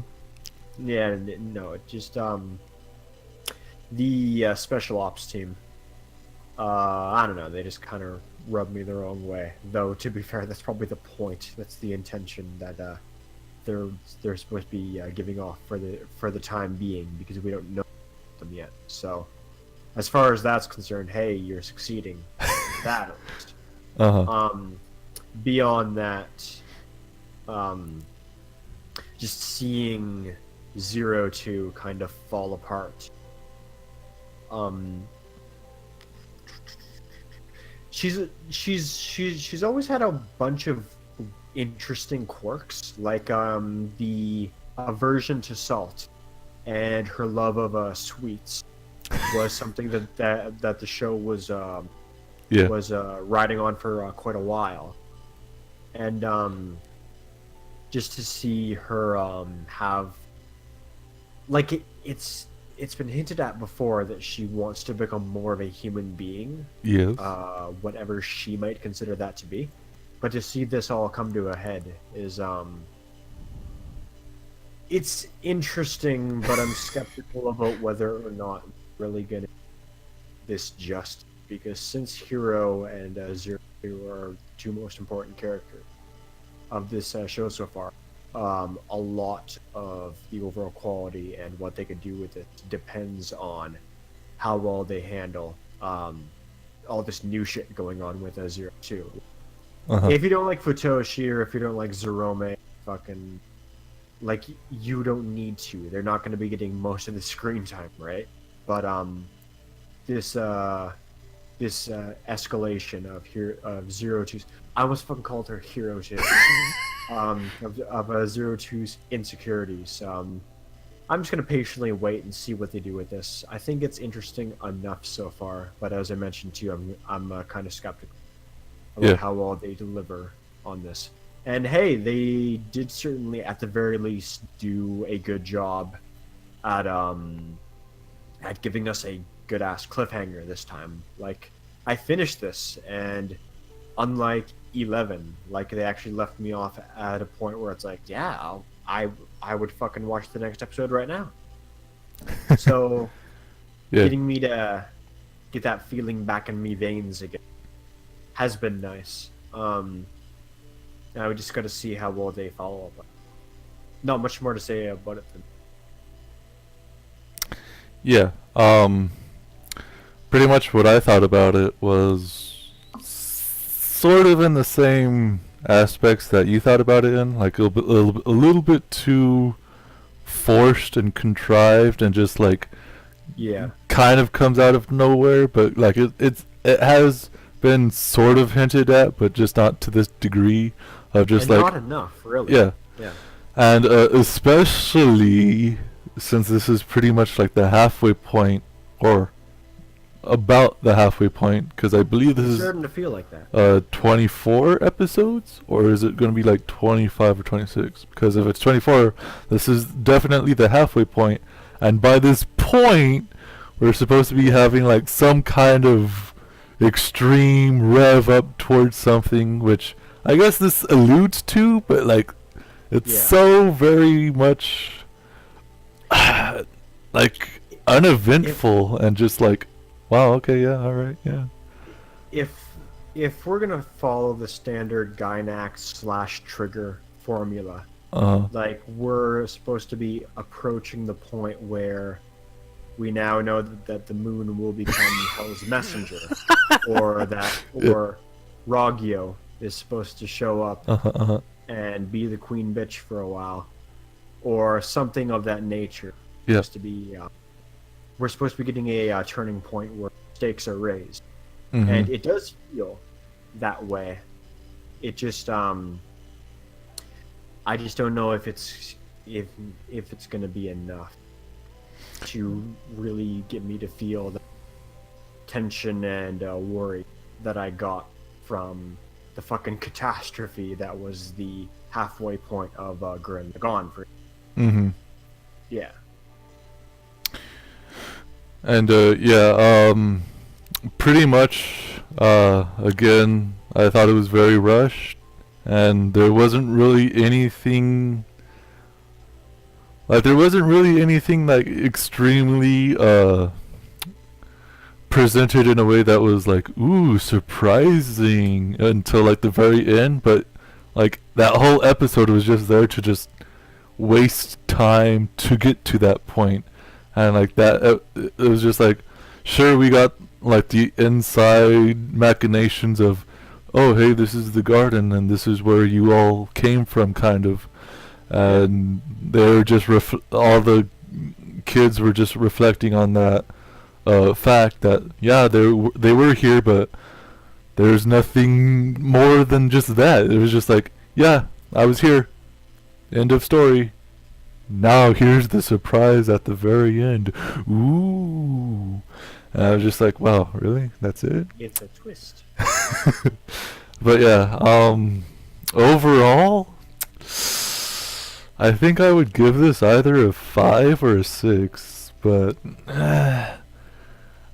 Yeah, no, it just the special ops team. I don't know. They just kind of rub me the wrong way. Though, to be fair, that's probably the point. That's the intention that they're supposed to be giving off for the time being, because we don't know them yet. So, as far as that's concerned, hey, you're succeeding. That at least. Uh-huh. Beyond that, just seeing 02 kind of fall apart. She's always had a bunch of interesting quirks, like the aversion to salt and her love of sweets was something that the show was Yeah. riding on for quite a while, and just to see her have, like, it's been hinted at before that she wants to become more of a human being, Yes. whatever she might consider that to be. But to see this all come to a head is it's interesting, but I'm skeptical about whether or not really gonna this just, because since Hero and Zero are two most important characters of this show so far, a lot of the overall quality and what they could do with it depends on how well they handle all this new shit going on with Zero 2. Uh-huh. If you don't like Futoshi, or if you don't like Zerome, fucking, like, you don't need to. They're not going to be getting most of the screen time, right? But this escalation of Zero 2's, I almost fucking called her Hero 2. of Zero 2's insecurities. I'm just gonna patiently wait and see what they do with this. I think it's interesting enough so far, but as I mentioned to you, I'm kind of skeptical about how well they deliver on this. And hey, they did certainly, at the very least, do a good job at giving us a good ass cliffhanger this time. Like, I finished this, and unlike 11, like, they actually left me off at a point where it's like, yeah, I would fucking watch the next episode right now. So, Yeah. getting me to get that feeling back in me veins again has been nice. Now we just got to see how well they follow up. Not much more to say about it than. Yeah. Pretty much what I thought about it was sort of in the same aspects that you thought about it in, like a little bit too forced and contrived, and just like, Yeah. kind of comes out of nowhere, but like it has been sort of hinted at, but just not to this degree of just And like, not enough, really. yeah. Yeah. And especially since this is pretty much like the halfway point, or about the halfway point, because I believe this It's is starting to feel like that. 24 episodes, or is it going to be like 25 or 26? Because if it's 24, this is definitely the halfway point, and by this point, we're supposed to be having like some kind of extreme rev up towards something, which I guess this alludes to, but like, it's Yeah. so very much like uneventful, and just like, wow, okay, yeah, all right, yeah. If we're gonna follow the standard Gynax / Trigger formula, Like, we're supposed to be approaching the point where we now know that the moon will become Hell's messenger, or Rogio is supposed to show up and be the queen bitch for a while, or something of that nature. Yeah. Supposed to be, we're supposed to be getting a turning point where stakes are raised, and it does feel that way. It just, I just don't know if it's gonna be enough to really get me to feel the tension and worry that I got from the fucking catastrophe that was the halfway point of Gurren Lagann. Yeah. And pretty much again, I thought it was very rushed, and there wasn't really anything like extremely presented in a way that was like, ooh, surprising until like the very end. But like that whole episode was just there to just waste time to get to that point. And like that, it was just like, sure, we got like the inside machinations of, oh, hey, this is the garden and this is where you all came from, kind of. And they're just all the kids were just reflecting on that fact that, yeah, they were here, but there's nothing more than just that. It was just like, yeah, I was here. End of story. Now here's the surprise at the very end. Ooh. And I was just like, wow, really? That's it? It's a twist. But yeah, overall, I think I would give this either a 5 or a 6, but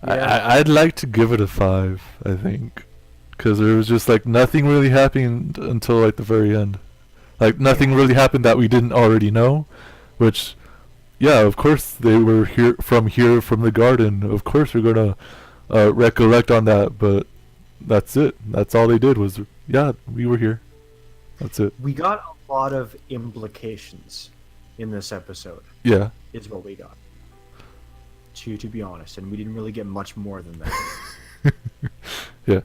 I'd like to give it a 5, I think. Because there was just like nothing really happened until like the very end. Like nothing really happened that we didn't already know. Which, yeah, of course they were here from the garden. Of course we're gonna recollect on that, but that's it. That's all they did was, yeah, we were here. That's it. We got a lot of implications in this episode. Yeah. Is what we got. To be honest, and we didn't really get much more than that. Yeah.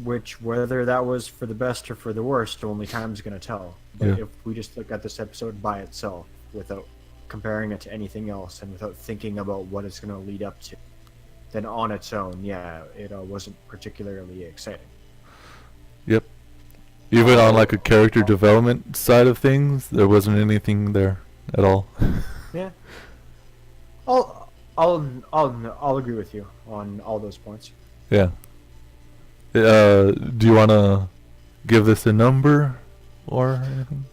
Which, whether that was for the best or for the worst, only time's gonna tell. But if we just look at this episode by itself, without comparing it to anything else, and without thinking about what it's gonna lead up to, then on its own, yeah, it wasn't particularly exciting. Yep. Even on like a character development side of things, there wasn't anything there at all. Yeah. I'll agree with you on all those points. Yeah. Do you want to give this a number or anything?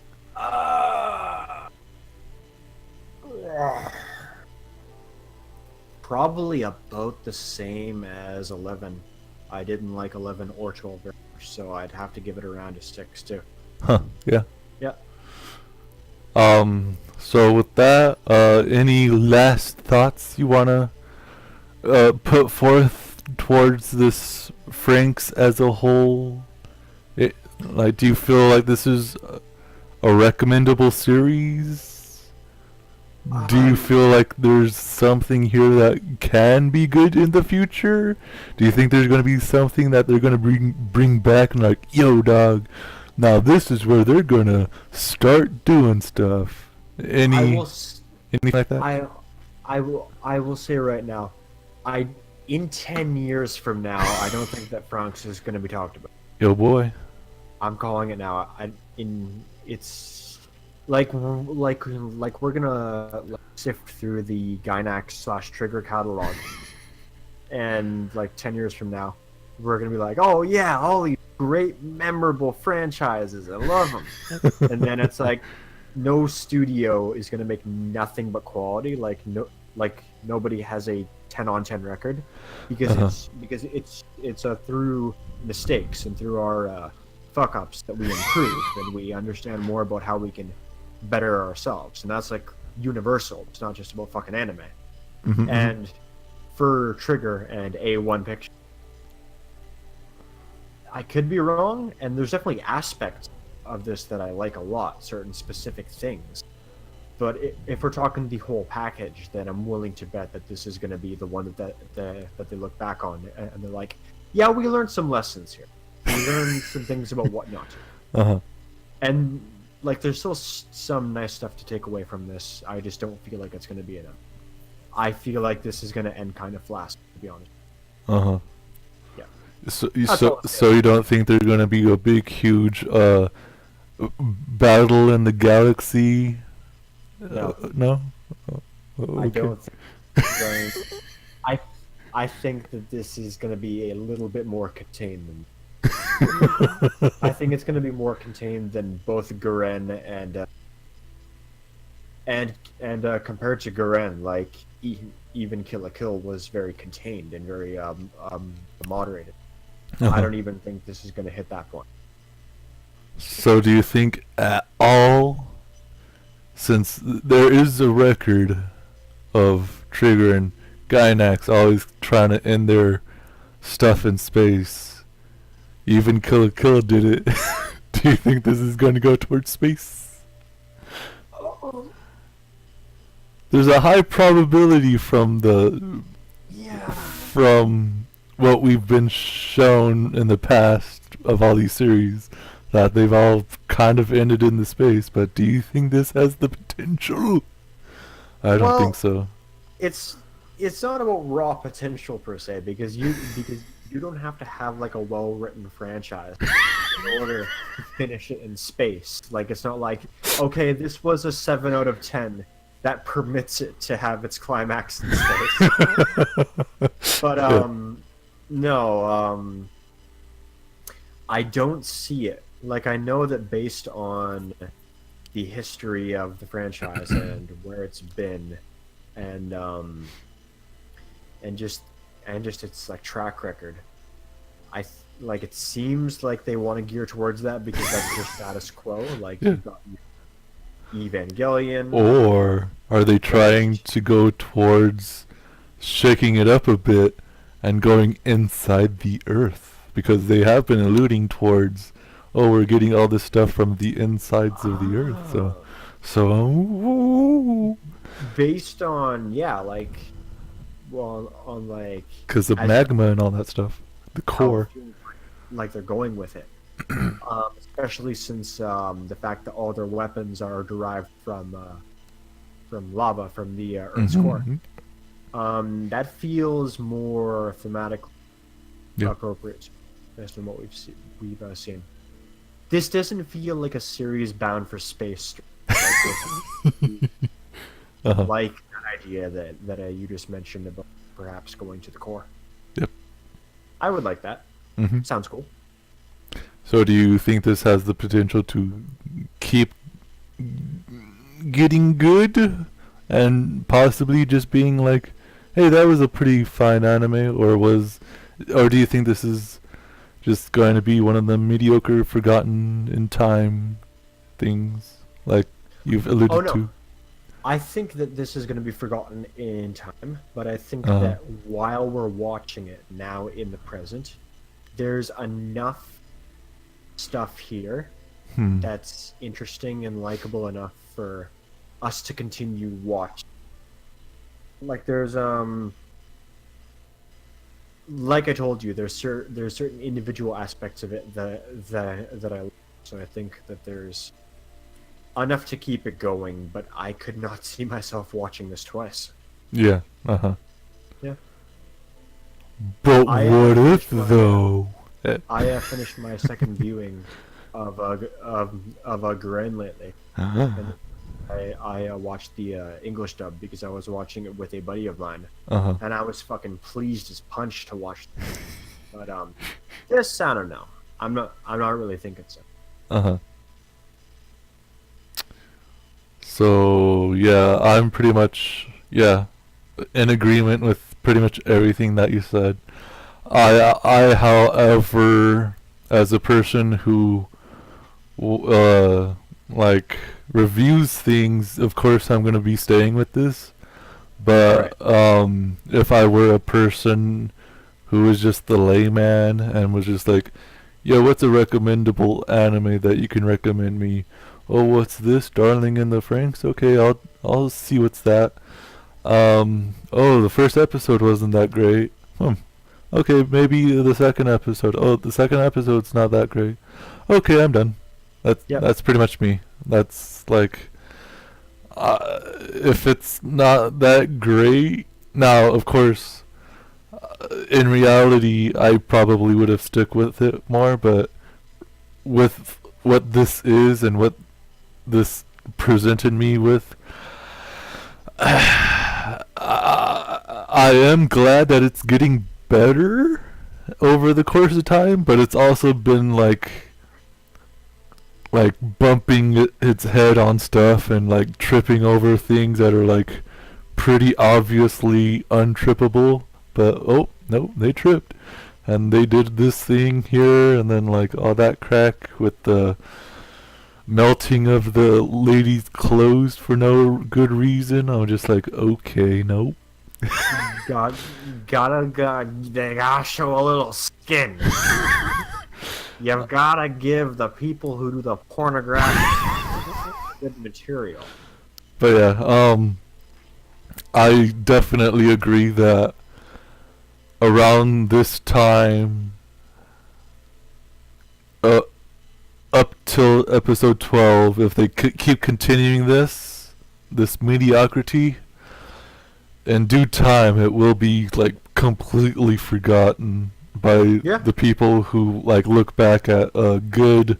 Probably about the same as 11. I didn't like 11 or 12 very much, so I'd have to give it around a 6 too. Huh, yeah. Yeah. So with that, any last thoughts you want to put forth towards this Franxx as a whole? Like, do you feel like this is a recommendable series? Do you feel like there's something here that can be good in the future? Do you think there's going to be something that they're going to bring back and like, yo, dog, now this is where they're going to start doing stuff? Anything like that? I will say right now, in 10 years from now, I don't think that Franxx is going to be talked about. Yo, boy. I'm calling it now. It's like we're gonna sift through the Gainax/Trigger catalog, and like 10 years from now, we're gonna be like, oh yeah, all these great memorable franchises, I love them. And then it's like, no studio is gonna make nothing but quality. Like nobody has a 10 on 10 record, because it's through mistakes and through our fuck ups that we improve and we understand more about how we can better ourselves, and that's like universal. It's not just about fucking anime. And for Trigger and A1 Picture, I could be wrong, and there's definitely aspects of this that I like a lot, certain specific things. But if we're talking the whole package, then I'm willing to bet that this is going to be the one that they look back on and they're like, yeah, we learned some lessons here. We learned some things about what not to. Uh-huh. And like, there's still some nice stuff to take away from this. I just don't feel like it's going to be enough. I feel like this is going to end kind of flat, to be honest. Uh-huh. Yeah. So you don't think there's going to be a big, huge battle in the galaxy? No. No? Okay. I don't think I think that this is going to be a little bit more contained than. I think it's going to be more contained than both Garen and compared to Garen, like even Kill la Kill was very contained and very moderated. Uh-huh. I don't even think this is going to hit that point. So do you think at all, since there is a record of Trigger and Gynax always trying to end their stuff in space, even Kill la Kill did it, do you think this is going to go towards space? There's a high probability from what we've been shown in the past of all these series that they've all kind of ended in the space, but do you think this has the potential? I don't think so. It's not about raw potential per se, because you don't have to have like a well-written franchise in order to finish it in space. Like, it's not like, okay, this was a 7 out of 10 that permits it to have its climax in space. But no, I don't see it. Like, I know that based on the history of the franchise and where it's been, and just its like track record, like, it seems like they want to gear towards that because that's their status quo. Like, you've got Evangelion. Or are they trying to go towards shaking it up a bit and going inside the Earth? Because they have been alluding towards, oh, we're getting all this stuff from the insides of the Earth. So based on on like, because of magma and all that stuff, the core. Like, they're going with it. Especially since the fact that all their weapons are derived from lava, from the Earth's core. That feels more thematically appropriate based on what we've seen. This doesn't feel like a series bound for space. Like that idea that you just mentioned about perhaps going to the core. Yep. I would like that. Sounds cool. So do you think this has the potential to keep getting good and possibly just being like, hey, that was a pretty fine anime, or do you think this is just going to be one of the mediocre, forgotten in time things like you've alluded to? I think that this is going to be forgotten in time, but I think that while we're watching it now in the present, there's enough stuff here that's interesting and likable enough for us to continue watching. Like, there's like I told you, there's certain individual aspects of it that I like. So I think that there's enough to keep it going, but I could not see myself watching this twice. Yeah. Yeah. But what if though? I finished my second viewing of a Garen lately. And I watched the English dub because I was watching it with a buddy of mine, and I was fucking pleased as punch to watch it. But this, I don't know. I'm not really thinking so. So yeah, I'm pretty much in agreement with pretty much everything that you said. I, however, as a person who like reviews things, of course I'm gonna be staying with this. But if I were a person who was just the layman and was just like, Yeah, what's a recommendable anime that you can recommend me? Oh, what's this? Darling in the Franxx? Okay, I'll see what's that. Oh, the first episode wasn't that great. Okay, maybe the second episode. Oh, the second episode's not that great. Okay, I'm done. Yep. That's pretty much me. That's like, if it's not that great. Now, of course, in reality, I probably would have stuck with it more, but with what this is and what this presented me with, I am glad that it's getting better over the course of time, but it's also been like bumping its head on stuff and like tripping over things that are like pretty obviously untrippable. But oh no, they tripped, and they did this thing here, and then like all that crack with the melting of the lady's clothes for no good reason. I'm just like, okay, nope. They gotta show a little skin. You've gotta give the people who do the pornographic good material. But yeah, I definitely agree that around this time, up till episode 12, if they keep continuing this mediocrity, in due time it will be like completely forgotten by the people who like look back at a good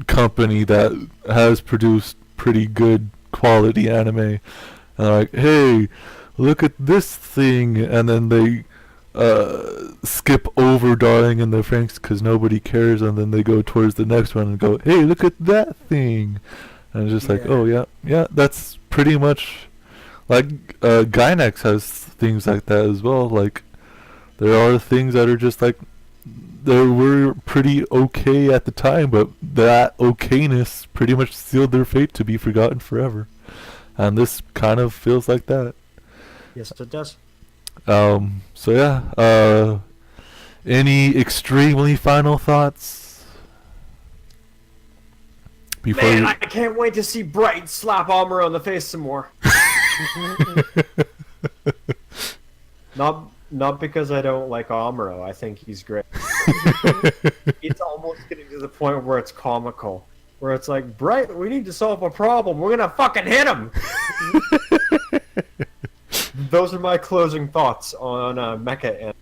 company that has produced pretty good quality anime, and they're like, hey, look at this thing, and then they skip over Darling in the Franxx because nobody cares, and then they go towards the next one and go, hey, look at that thing, and it's just like, oh yeah, that's pretty much like Gynax has things like that as well. Like there are things that are just like they were pretty okay at the time, but that okayness pretty much sealed their fate to be forgotten forever, and this kind of feels like that. Yes, it does. So yeah, any extremely final thoughts before Man, I can't wait to see Bright slap Amuro in the face some more. Not because I don't like Amuro. I think he's great. It's almost getting to the point where it's comical. Where it's like, Bright, we need to solve a problem. We're gonna fucking hit him! Those are my closing thoughts on Mecha.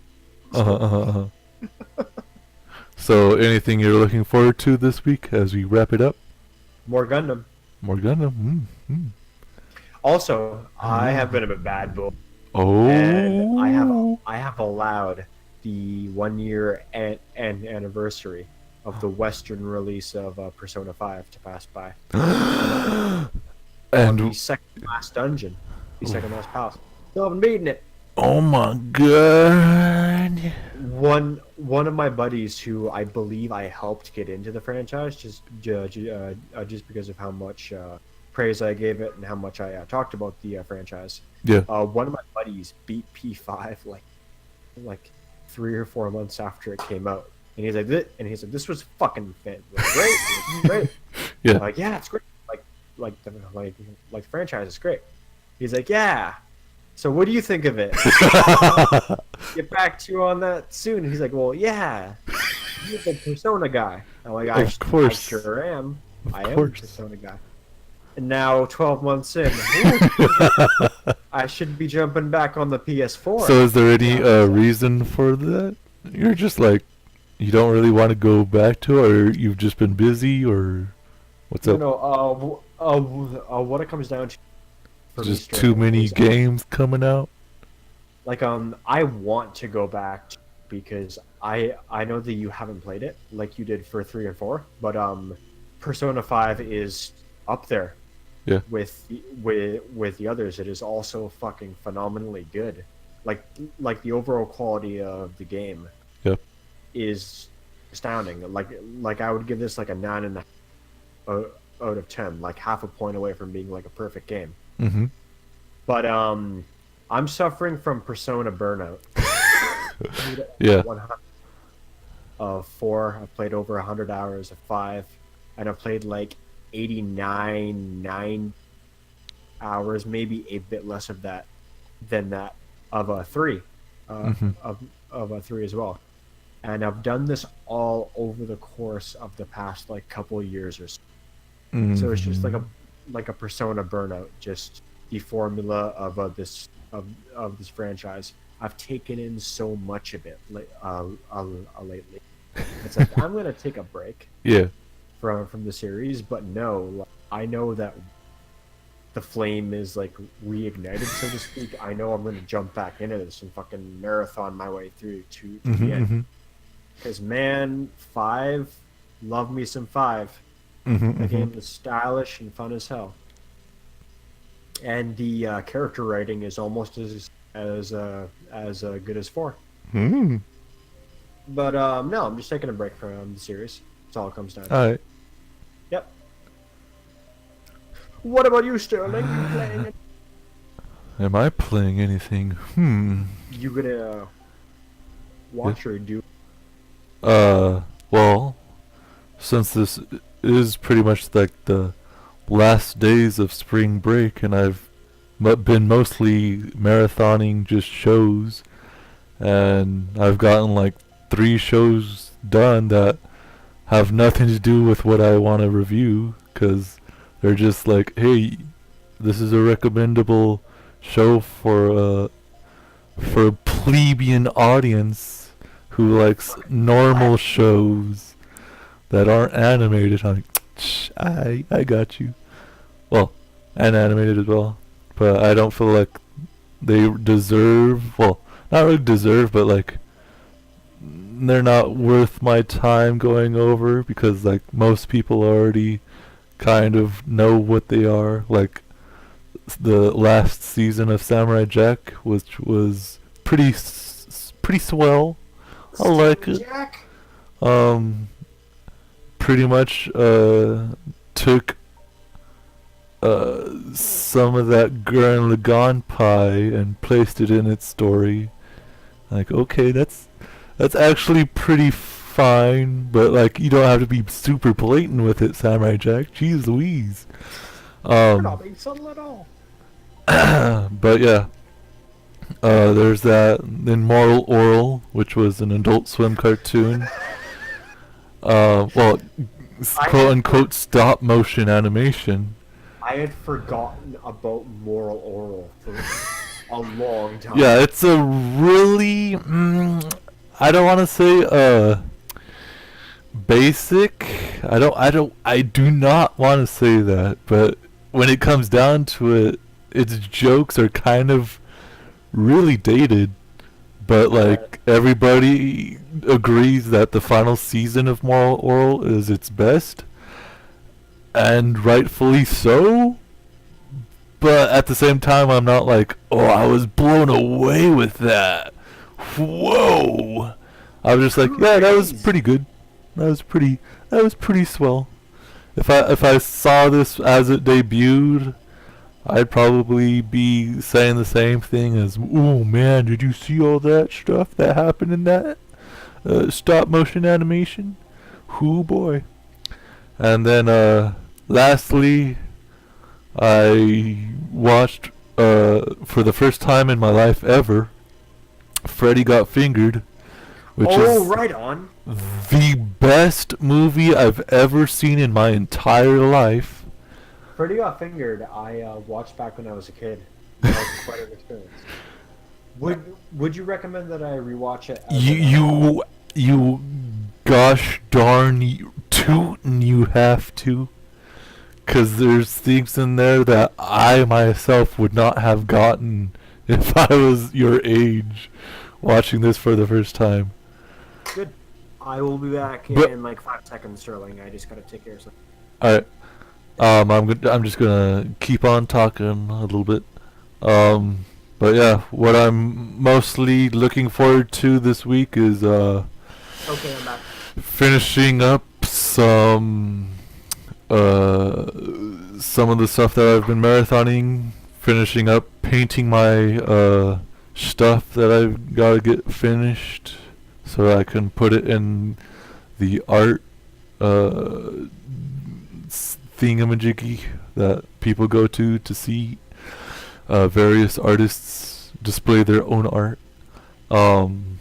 So, anything you're looking forward to this week as we wrap it up? More Gundam. More Gundam. Also, I have been a bad boy. Oh. And I have allowed the 1 year anniversary of the Western release of Persona 5 to pass by. And the second last dungeon, the second last house. Still haven't beaten it. Oh my god! One of my buddies who I believe I helped get into the franchise just because of how much praise I gave it and how much I talked about the franchise. Yeah. One of my buddies beat P5 like 3 or 4 months after it came out, and he's like, this was fucking great. It was great. Yeah. I'm like, yeah, it's great. Like the franchise is great. He's like, yeah. So what do you think of it? Get back to you on that soon. And he's like, well, yeah. You're the Persona guy. I'm like, I sure am. I am the Persona guy. And now, 12 months in, I should be jumping back on the PS4. So is there any reason for that? You're just like, you don't really want to go back to it, or you've just been busy, or what's up? No, what it comes down to... Just too many games coming out? Like, I want to go back because I know that you haven't played it like you did for 3 and 4, but Persona 5 is up there. Yeah. With the others, it is also fucking phenomenally good. Like the overall quality of the game. Yep. Is astounding. Like I would give this like a 9.5 out of 10, like half a point away from being like a perfect game. Mm-hmm. But I'm suffering from Persona burnout. Yeah. of 4. I've played over 100 hours of 5, and I've played like 9 hours, maybe a bit less of that than that of a 3, Mhm. of a 3 as well. And I've done this all over the course of the past like couple years or so. So it's just Mhm. like a Persona burnout, just the formula of this franchise. I've taken in so much of it lately. It's like I'm gonna take a break Yeah. from the series, but no, like, I know that the flame is like reignited, so to speak. I know I'm gonna jump back into this and fucking marathon my way through to the Mhm. end. Mhm. Because man, 5, love me some 5. Mhm. The Mhm. game is stylish and fun as hell, and the character writing is almost as good as 4. Hmm. But no, I'm just taking a break from the series. That's all it comes down to. All right. Yep. What about you, Sterling? You playing? Am I playing anything? Hmm. You gonna Yeah. watch or do? Well, since this is pretty much like the last days of spring break, and I've been mostly marathoning just shows, and I've gotten like 3 shows done that have nothing to do with what I want to review, because they're just like, hey, this is a recommendable show for a plebeian audience who likes normal shows that aren't animated. I'm like, I got you. Well, and animated as well, but I don't feel like they deserve. Well, not really deserve, but like they're not worth my time going over, because like most people already kind of know what they are. Like the last season of Samurai Jack, which was pretty swell. I like Samurai it. Jack? Um, pretty much took some of that Gurren Lagann pie and placed it in its story. Like, okay, that's actually pretty fine, but like you don't have to be super blatant with it, Samurai Jack. Jeez Louise. You're Um, not being subtle at all. but yeah, there's that. Then Moral Oral, which was an Adult Swim cartoon. Well, I quote had unquote stop motion animation. I had forgotten about Moral Oral for a long time. Yeah, it's a really I don't want to say basic. I do not want to say that, but when it comes down to it, its jokes are kind of really dated. But like everybody agrees that the final season of Moral Oral is its best, and rightfully so. But at the same time, I'm not like, oh, I was blown away with that. Whoa! I was just like, yeah, that was Crazy. pretty good. That was pretty swell. If I saw this as it debuted, I'd probably be saying the same thing as, "Oh man, did you see all that stuff that happened in that stop motion animation? Hoo boy!" And then, lastly, I watched for the first time in my life ever, Freddy Got Fingered, which Oh, is right on. the best movie I've ever seen in my entire life. Freddy Got Fingered, I watched back when I was a kid. That was quite an experience. Would you recommend that I rewatch it? You gosh darn tootin' you have to. 'Cause there's things in there that I myself would not have gotten if I was your age watching this for the first time. Good. I will be back But in like 5 seconds, Sterling. I just gotta take care of something. alright, I'm just gonna keep on talking a little bit. But yeah, what I'm mostly looking forward to this week is Okay, I'm back. finishing up some of the stuff that I've been marathoning, finishing up painting my stuff that I've got to get finished, so I can put it in the art thingamajiggy that people go to see various artists display their own art. And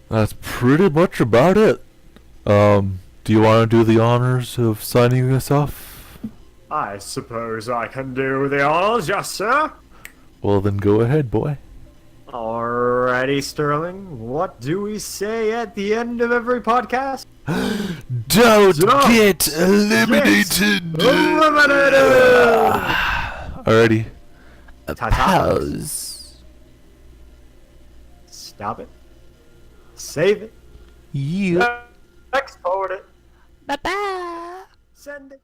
that's pretty much about it. Do you want to do the honors of signing us off? I suppose I can do the honors, yes, sir. Well, then go ahead, boy. Alrighty, Sterling. What do we say at the end of every podcast? Don't Don't get eliminated! Eliminated! Alrighty. Ta-ta. Pause. Stop it. Save it. You. Export it. Bye-bye. Send it.